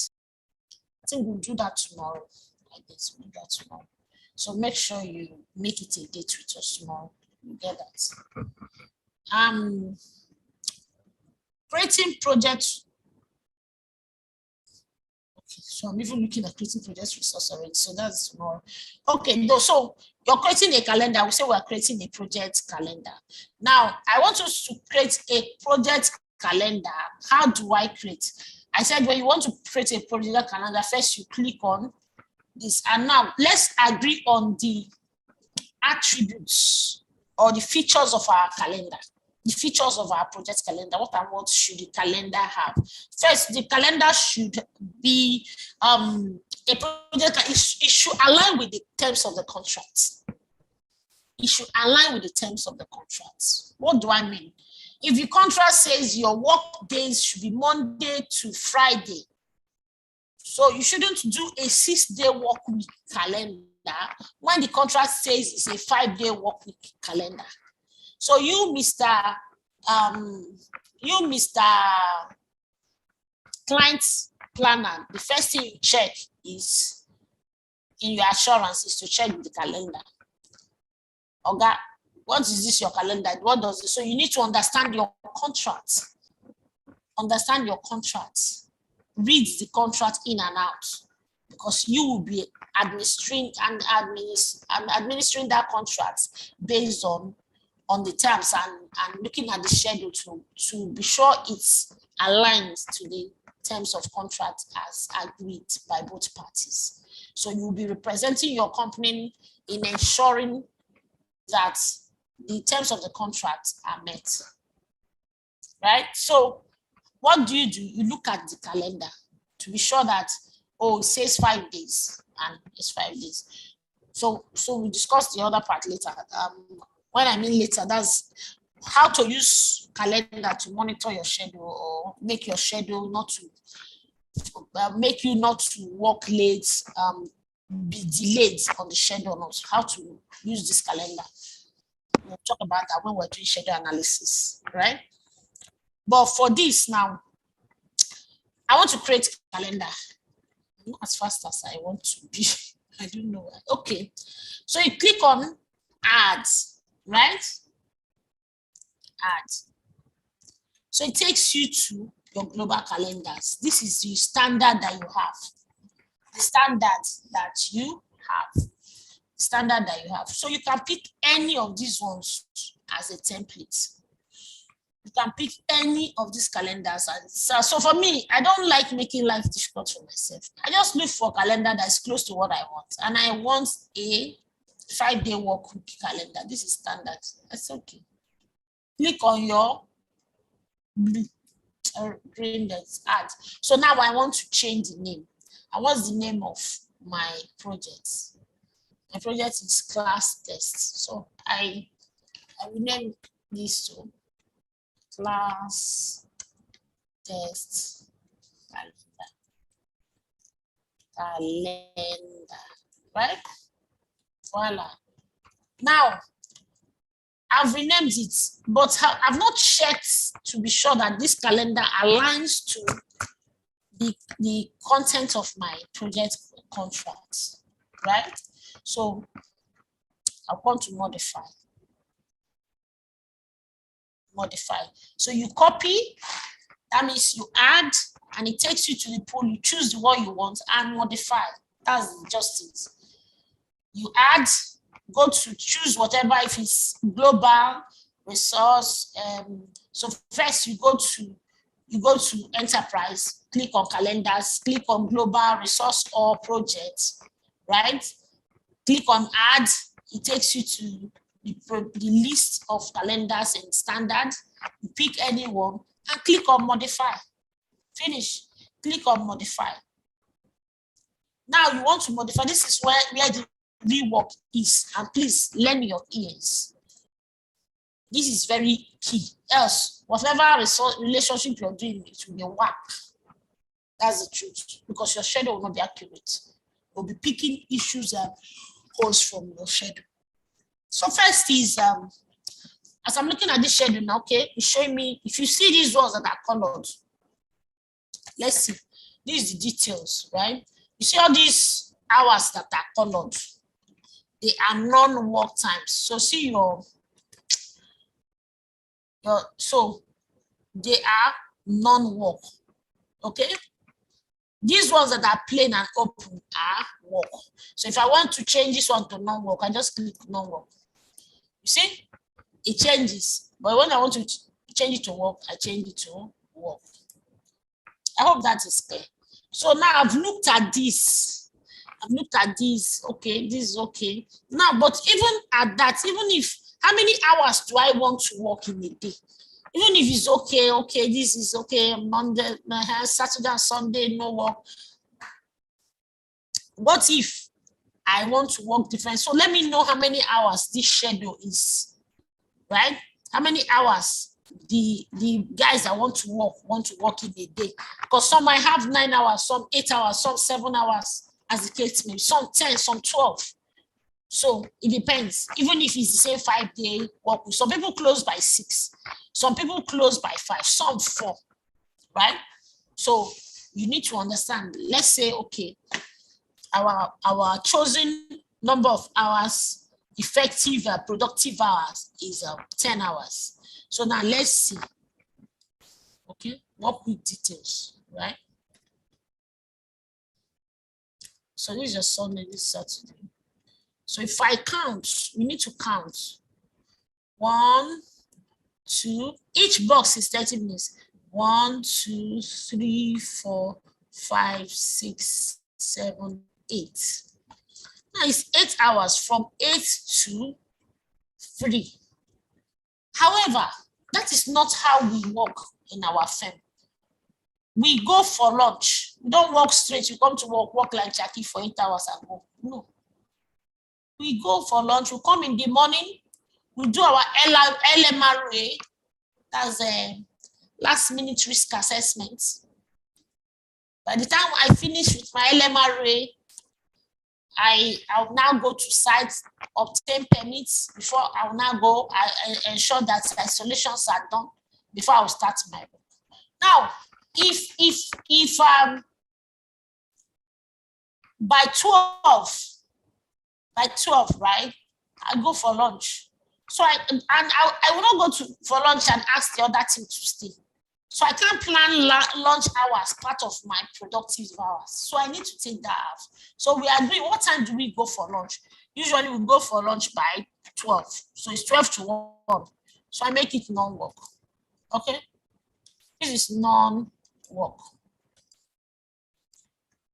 Speaker 1: I think we'll do that tomorrow. I guess we'll do that tomorrow. So make sure you make it a date with us tomorrow. You get that. Creating projects. Okay, so I'm even looking at creating projects resource already. So that's more. Okay, so you're creating a calendar. We say we're creating a project calendar. Now, I want us to create a project calendar. How do I create? I said when you want to create a project calendar, first you click on this. And now let's agree on the attributes or the features of our calendar. The features of our project calendar. What and what should the calendar have? First, the calendar should be a project. It should align with the terms of the contract. It should align with the terms of the contract. What do I mean? If the contract says your work days should be Monday to Friday, so you shouldn't do a 6-day work week calendar when the contract says it's a 5-day work week calendar. So you, Mr. Client Planner, the first thing you check is in your assurance is to check the calendar. Okay, what is this your calendar? What does it? So you need to understand your contract. Understand your contract. reads the contract in and out, because you will be administering that contract based on the terms and looking at the schedule to be sure it's aligned to the terms of contract as agreed by both parties. So you will be representing your company in ensuring that the terms of the contract are met, right? So what do? You look at the calendar to be sure that, oh, it says 5 days and it's 5 days. So we discuss the other part later. When I mean later, that's how to use calendar to monitor your schedule or make your schedule not to make you not to work late, be delayed on the schedule, how to use this calendar. We'll talk about that when we're doing schedule analysis, right? But for this now, I want to create a calendar. Not as fast as I want to be. I don't know. Okay. So you click on ads, right? Ads. So it takes you to your global calendars. This is the standard that you have. The standard that you have. Standard that you have. So you can pick any of these ones as a template. You can pick any of these calendars. So for me, I don't like making life difficult for myself. I just look for a calendar that's close to what I want. And I want a 5-day work week calendar. This is standard. That's okay. Click on your green that's add. So now I want to change the name. And what's the name of my project? My project is class test. So I will name this to class test calendar, right? Voila. Now, I've renamed it, but I've not checked to be sure that this calendar aligns to the content of my project contract, right? So I want to modify. So you copy, that means you add, and it takes you to the pool. You choose the one you want and modify. That's just it. You add, go to choose whatever, if it's global, resource. So first you go to enterprise, click on calendars, click on global, resource or project, right? Click on add, it takes you to the list of calendars and standard. You pick any one and click on modify. Finish. Click on modify. Now you want to modify. This is where the rework is. And please lend your ears. This is very key. Else, whatever relationship you're doing, it will be whack. That's the truth. Because your schedule will not be accurate. You'll be picking issues and holes from your schedule. So first is, as I'm looking at this schedule now, okay, it's showing me, if you see these ones that are colored, let's see, these are the details, right? You see all these hours that are colored, they are non-work times. So see so they are non-work, okay? These ones that are plain and open are work. So if I want to change this one to non-work, I just click non-work. You see, it changes. But when I want to change it to work, I change it to work. I hope that is clear. So now I've looked at this. Okay, this is okay. Now, but even at that, even if, how many hours do I want to work in a day? Even if it's okay, this is okay, Monday, Saturday and Sunday, no work. What if I want to work different? So let me know how many hours this schedule is, right? How many hours the guys that want to work in a day? Because some might have 9 hours, some 8 hours, some 7 hours, as the case may be, some 10, some 12. So it depends. Even if it's the same 5-day work week, some people close by 6, some people close by 5, some 4, right? So you need to understand. Let's say, okay, our chosen number of hours, effective productive hours, is 10 hours. So now let's see. Okay, work week details, right? So this is your Sunday, this Saturday. So if I count, we need to count. 1, 2, each box is 30 minutes. 1, 2, 3, 4, 5, 6, 7, 8. Now it's 8 hours from 8 to 3. However, that is not how we work in our firm. We go for lunch. We don't work straight. You come to work like Jackie for 8 hours and go. No. We go for lunch. We come in the morning. We do our LMRA. That's a last minute risk assessment. By the time I finish with my LMRA, I'll now go to site, obtain permits before I'll now go. I ensure that isolations are done before I'll start my work. Now, if by 12, right, I go for lunch. So I will not go for lunch and ask the other team to stay. So I can't plan lunch hours, part of my productive hours. So I need to take that out. So we agree, what time do we go for lunch? Usually we go for lunch by 12. So it's 12 to 1. So I make it non-work. Okay? This is non-work.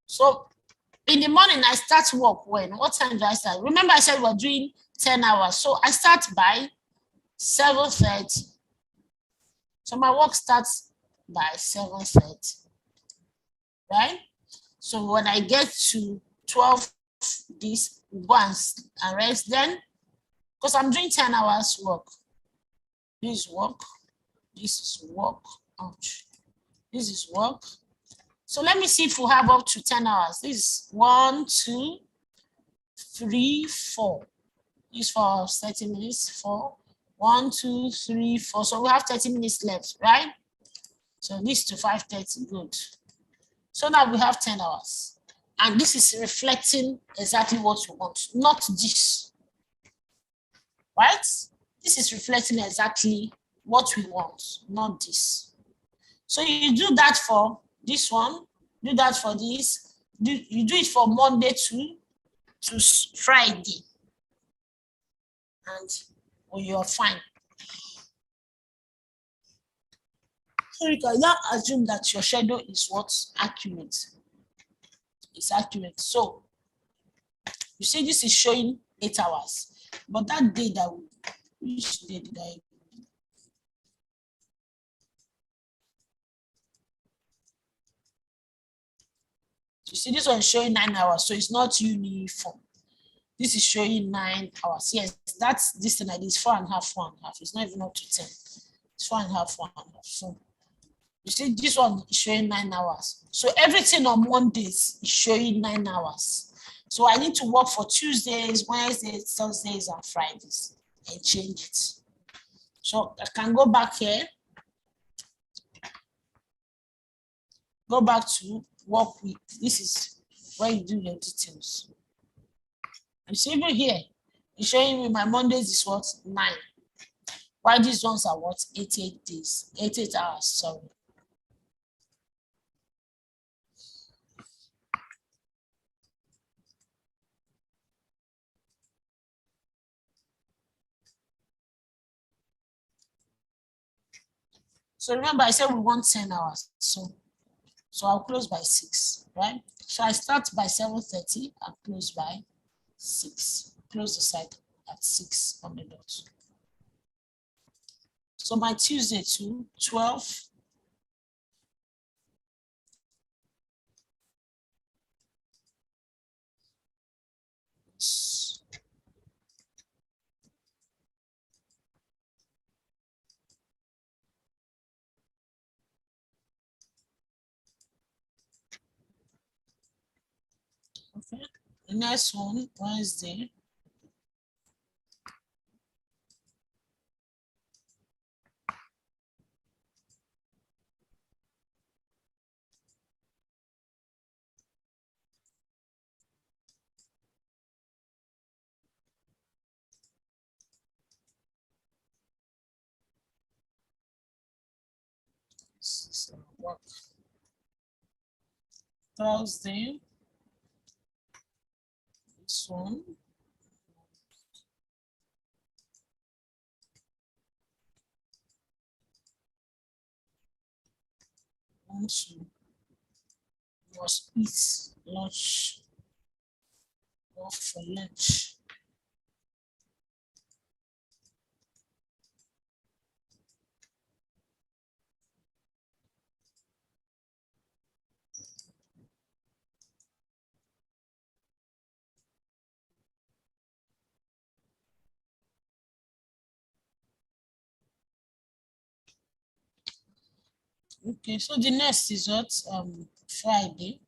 Speaker 1: So in the morning, I start work when? What time do I start? Remember I said we're doing 10 hours. So I start by 7:30. So my work starts by 7:30, right? So when I get to 12, this, go and rest then, because I'm doing 10 hours work. This is work, this is work, ouch. This is work. So let me see if we have up to 10 hours. This is 1, 2, 3, 4. This is for 30 minutes, 4. 1, 2, 3, 4. So we have 30 minutes left, right? So this to 5:30, good. So now we have 10 hours. And this is reflecting exactly what we want, not this, right? This is reflecting exactly what we want, not this. So you do that for this one, do that for this, you do it for Monday to Friday. And well, you're fine. So you can now assume that your schedule is what's accurate. It's accurate. So you see, this is showing 8 hours. But that day that which day did I? You see, this one is showing 9 hours, so it's not uniform. This is showing 9 hours. Yes, that's this thing like this, 4.5, 4.5. It's not even up to 10. It's 4.5, 4.5. So you see, this one is showing 9 hours. So everything on Mondays is showing 9 hours. So I need to work for Tuesdays, Wednesdays, Thursdays, and Fridays and change it. So I can go back here. Go back to work week. This is where you do your details. You see even here, it's showing me my Mondays is what? 9. Why these ones are what? 8 days, 8 hours, sorry. So remember, I said we want 10 hours. So I'll close by 6, right? So I start by 7:30 and close by 6. Close the site at 6 on the dot. So my Tuesday to 12. Okay. The next one, Wednesday. So work. Thursday. Next one. Once you must eat lunch or for lunch. Okay, so the next is what? Friday.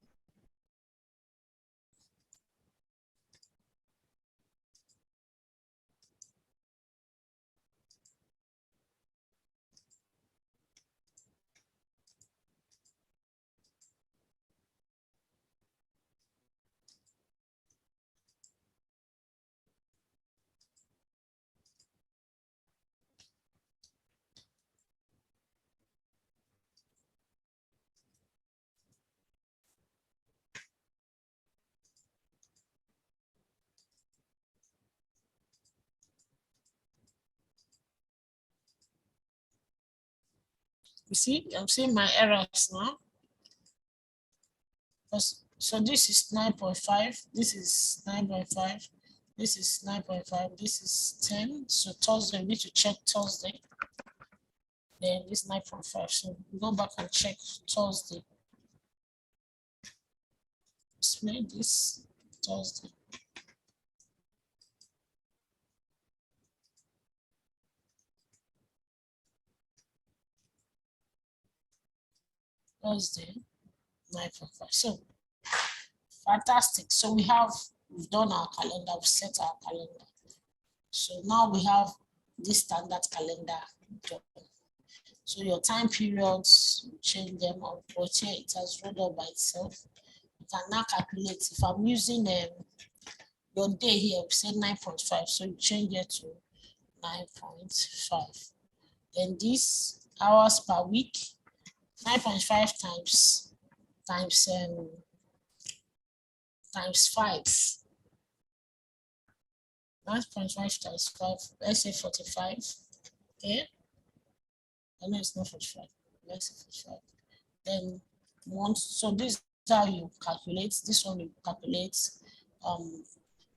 Speaker 1: You see, I'm seeing my errors now. So this is 9.5, this is 9.5, this is 9.5, this is 10. So Thursday, we need to check Thursday. Then this 9.5. So go back and check Thursday. Display this Thursday. Thursday, 9.5. So fantastic. So we've done our calendar, we've set our calendar. So now we have this standard calendar done. So your time periods, change them up, but here it has rolled up by itself. You can now calculate. If I'm using your day here, we say 9.5, so you change it to 9.5. Then this hours per week, 9.5 times 5. 9.5 times 5, let's say 45. Okay. I know it's not 45. Let's say 45. Then so this is how you calculate. This one you calculate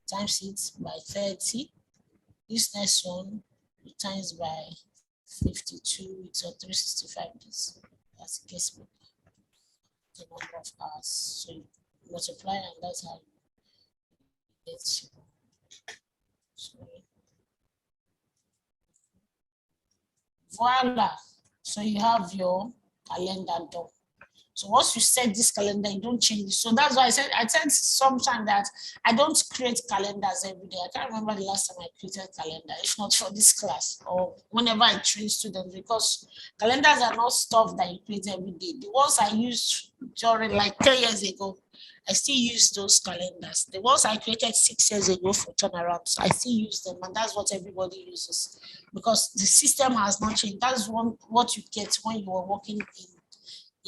Speaker 1: times it by 30. This next one you times by 52, it's 365 days. That's the case the number of hours. So you multiply, and that's how you get. So voila. So you have your calendar done. So once you set this calendar, you don't change it. So that's why I said sometimes that I don't create calendars every day. I can't remember the last time I created calendar, if not for this class or whenever I train students, because calendars are not stuff that you create every day. The ones I used during like 10 years ago, I still use those calendars. The ones I created 6 years ago for turnarounds, I still use them, and that's what everybody uses because the system has not changed. That's what you get when you are working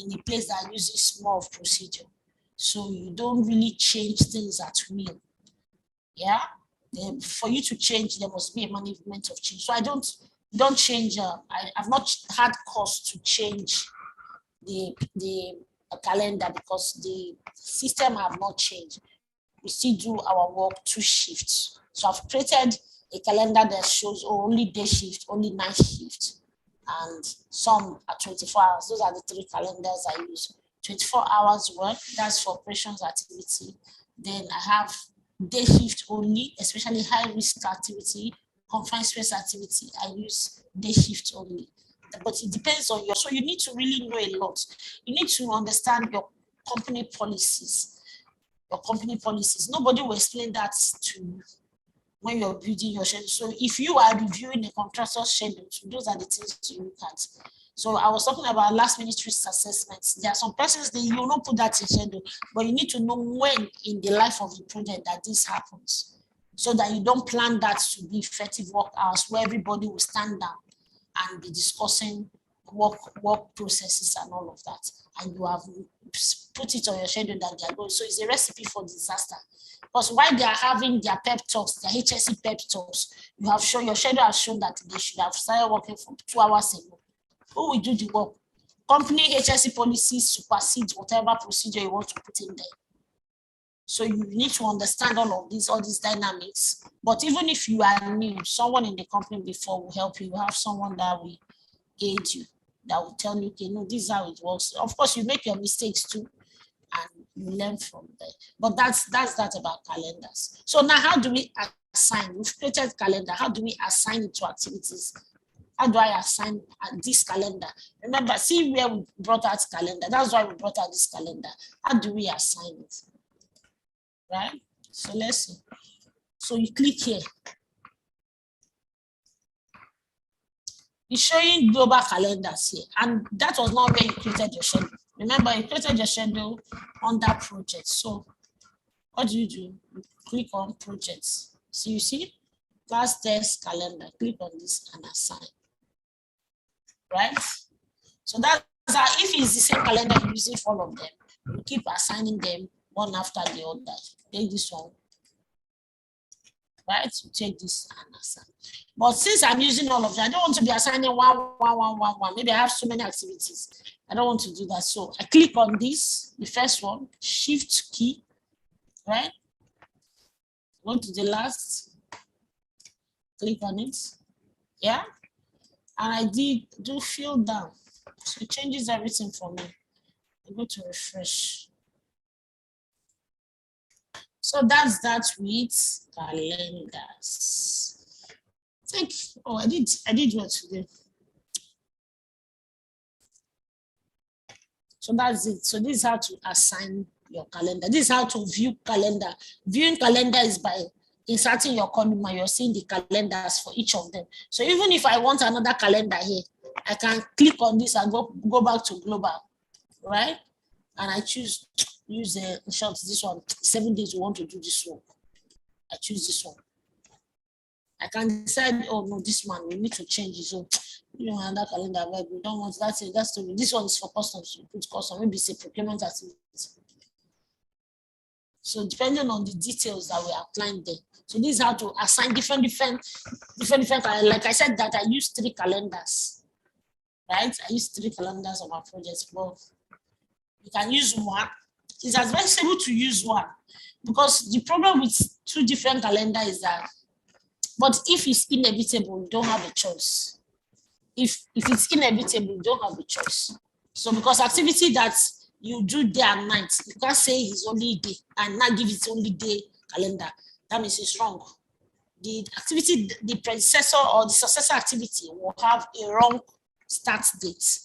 Speaker 1: in a place that uses more of procedure. So you don't really change things at will. Yeah. Then for you to change, there must be a management of change. So I don't change. I've not had cause to change the calendar because the system have not changed. We still do our work 2 shifts. So I've created a calendar that shows only day shift, only night shift, and some are 24 hours. Those are the 3 calendars I use. 24 hours work, that's for operations activity. Then I have day shift only, especially high risk activity, confined space activity. I use day shift only. But it depends on so you need to really know a lot. You need to understand your company policies. Nobody will explain that to you when you're building your schedule. So if you are reviewing a contractor's schedule, those are the things to look at. So I was talking about last minute risk assessments. There are some persons that you will not put that in schedule, but you need to know when in the life of the project that this happens, so that you don't plan that to be effective work hours where everybody will stand down and be discussing work processes and all of that. And you have put it on your schedule that they are going. So it's a recipe for disaster. Because while they are having their pep talks, their HSC pep talks, your schedule has shown that they should have started working from 2 hours ago. Who will do the work? Company HSC policies supersede whatever procedure you want to put in there. So you need to understand all these dynamics. But even if you are new, someone in the company before will help you. You have someone that will aid you, that will tell you, okay, no, this is how it works. Of course, you make your mistakes too, and you learn from there. But that's that about calendars. So now, how do we assign? We've created calendar. How do we assign it to activities? How do I assign this calendar? Remember, see where we brought out calendar. That's why we brought out this calendar. How do we assign it? Right? So let's see. So you click here. It's showing global calendars here. And that was not where you created your schedule. Remember, you created your schedule on that project. So what do? You click on projects. So you see, class test calendar. Click on this and assign. Right? So that's how, if it's the same calendar you're using for all of them, you keep assigning them one after the other. Take this one. Right? You take this and assign. But since I'm using all of them, I don't want to be assigning one. Maybe I have so many activities. I don't want to do that. So I click on this, the first one, shift key, right? Go to the last, click on it. Yeah. And I do fill down. So it changes everything for me. I go to refresh. So that's that with calendars. I did what today. So that's it. So this is how to assign your calendar. This is how to view calendar. Viewing calendar is by inserting your column and you're seeing the calendars for each of them. So even if I want another calendar here, I can click on this and go back to global, right? And I use in short, this one, 7 days we want to do this one. I choose this one. I can decide, oh no, this one, we need to change it. So, another calendar, we don't want that's it. This one is for customs. So put custom, maybe it's a procurement activity. So depending on the details that we outlined there. So this is how to assign different like I said that I use 3 calendars, right? I use 3 calendars on my projects, but you can use one. It's advisable to use one because the problem with 2 different calendars is that, but if it's inevitable, you don't have a choice. If it's inevitable, you don't have a choice. So because activity that you do day and night, you can't say it's only day and not give it only day calendar. That means it's wrong. The activity, the predecessor or the successor activity will have a wrong start date.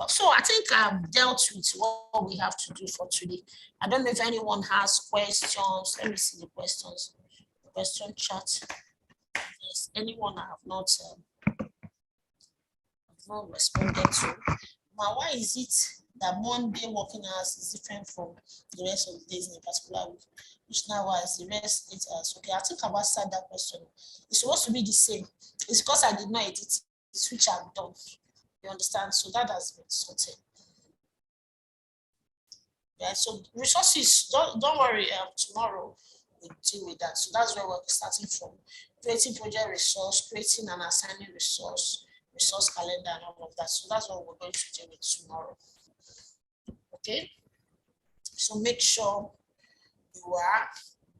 Speaker 1: So I think I've dealt with what we have to do for today. I don't know if anyone has questions. Let me see the questions. Question chat. Yes, anyone I have not responded to. Now, why is it that Monday working hours is different from the rest of the days in a particular week? Which now is the rest 8 hours. Okay, I think I've answered that question. It's supposed to be the same. It's because I did not edit it, which I've done. You understand? So that has been sorted. Yeah, so resources, don't worry, tomorrow we'll deal with that. So that's where we're starting from. Creating project resource, creating and assigning resource calendar and all of that. So that's what we're going to deal with tomorrow. Okay? So make sure you are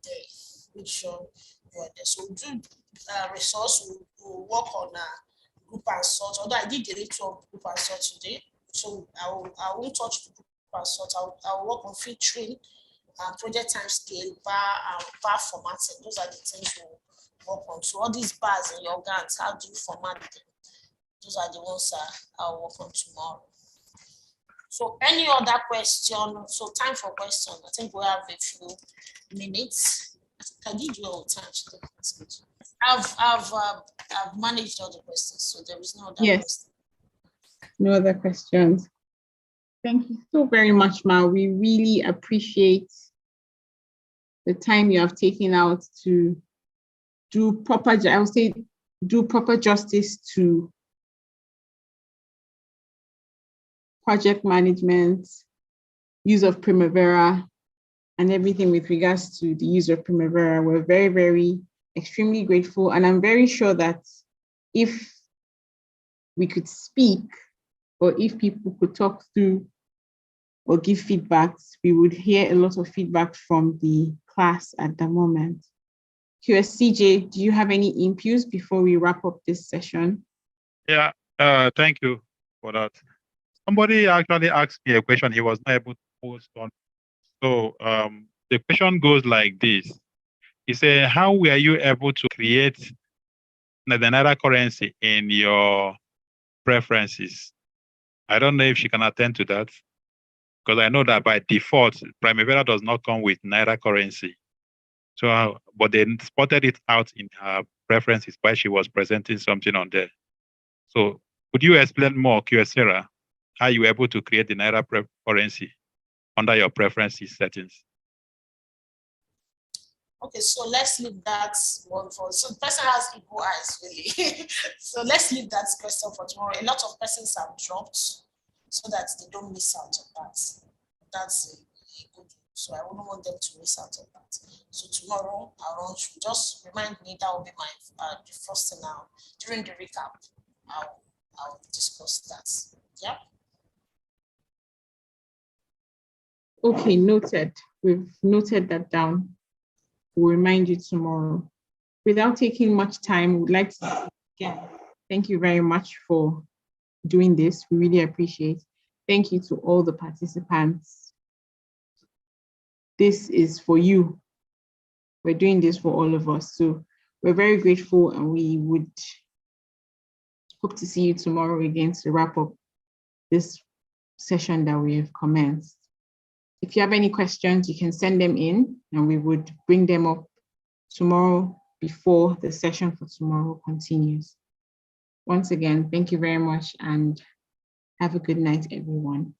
Speaker 1: there. Make sure you are there. So do resource, we'll work on group and sort. Although I did the little group and sort today. So I won't touch the group and sort. I'll work on filtering, project time scale, bar formatting. Those are the things we'll work on. So all these bars in your Gantt, how do you format them? Those are the ones I'll work on tomorrow. So any other question? So time for questions. I think we have a few minutes. I did you all time today. That's good. I've managed all the questions, so there is no other question.
Speaker 2: No other questions. Thank you so very much, Ma. We really appreciate the time you have taken out to do proper justice to project management, use of Primavera, and everything with regards to the use of Primavera. We're very, very extremely grateful. And I'm very sure that if we could speak, or if people could talk through or give feedbacks, we would hear a lot of feedback from the class at the moment. QSCJ, do you have any inputs before we wrap up this session?
Speaker 3: Yeah, thank you for that. Somebody actually asked me a question he was not able to post on. So the question goes like this. He said, how were you able to create the Naira currency in your preferences? I don't know if she can attend to that, because I know that by default, Primavera does not come with Naira currency. So, but they spotted it out in her preferences while she was presenting something on there. So, could you explain more, QSera, how you were able to create the Naira currency under your preferences settings?
Speaker 1: Okay, so let's leave that one for. So the person has equal eyes, really. So let's leave that question for tomorrow. A lot of persons have dropped so that they don't miss out on that. That's a good. So I wouldn't want them to miss out on that. So tomorrow, I'll just remind me, that will be my the first thing now. During the recap, I'll discuss that. Yeah.
Speaker 2: Okay, noted. We've noted that down. We'll remind you tomorrow. Without taking much time, we'd like to again thank you very much for doing this. We really appreciate. Thank you to all the participants. This is for you. We're doing this for all of us. So we're very grateful, and we would hope to see you tomorrow again to wrap up this session that we have commenced. If you have any questions, you can send them in, and we would bring them up tomorrow before the session for tomorrow continues. Once again, thank you very much, and have a good night, everyone.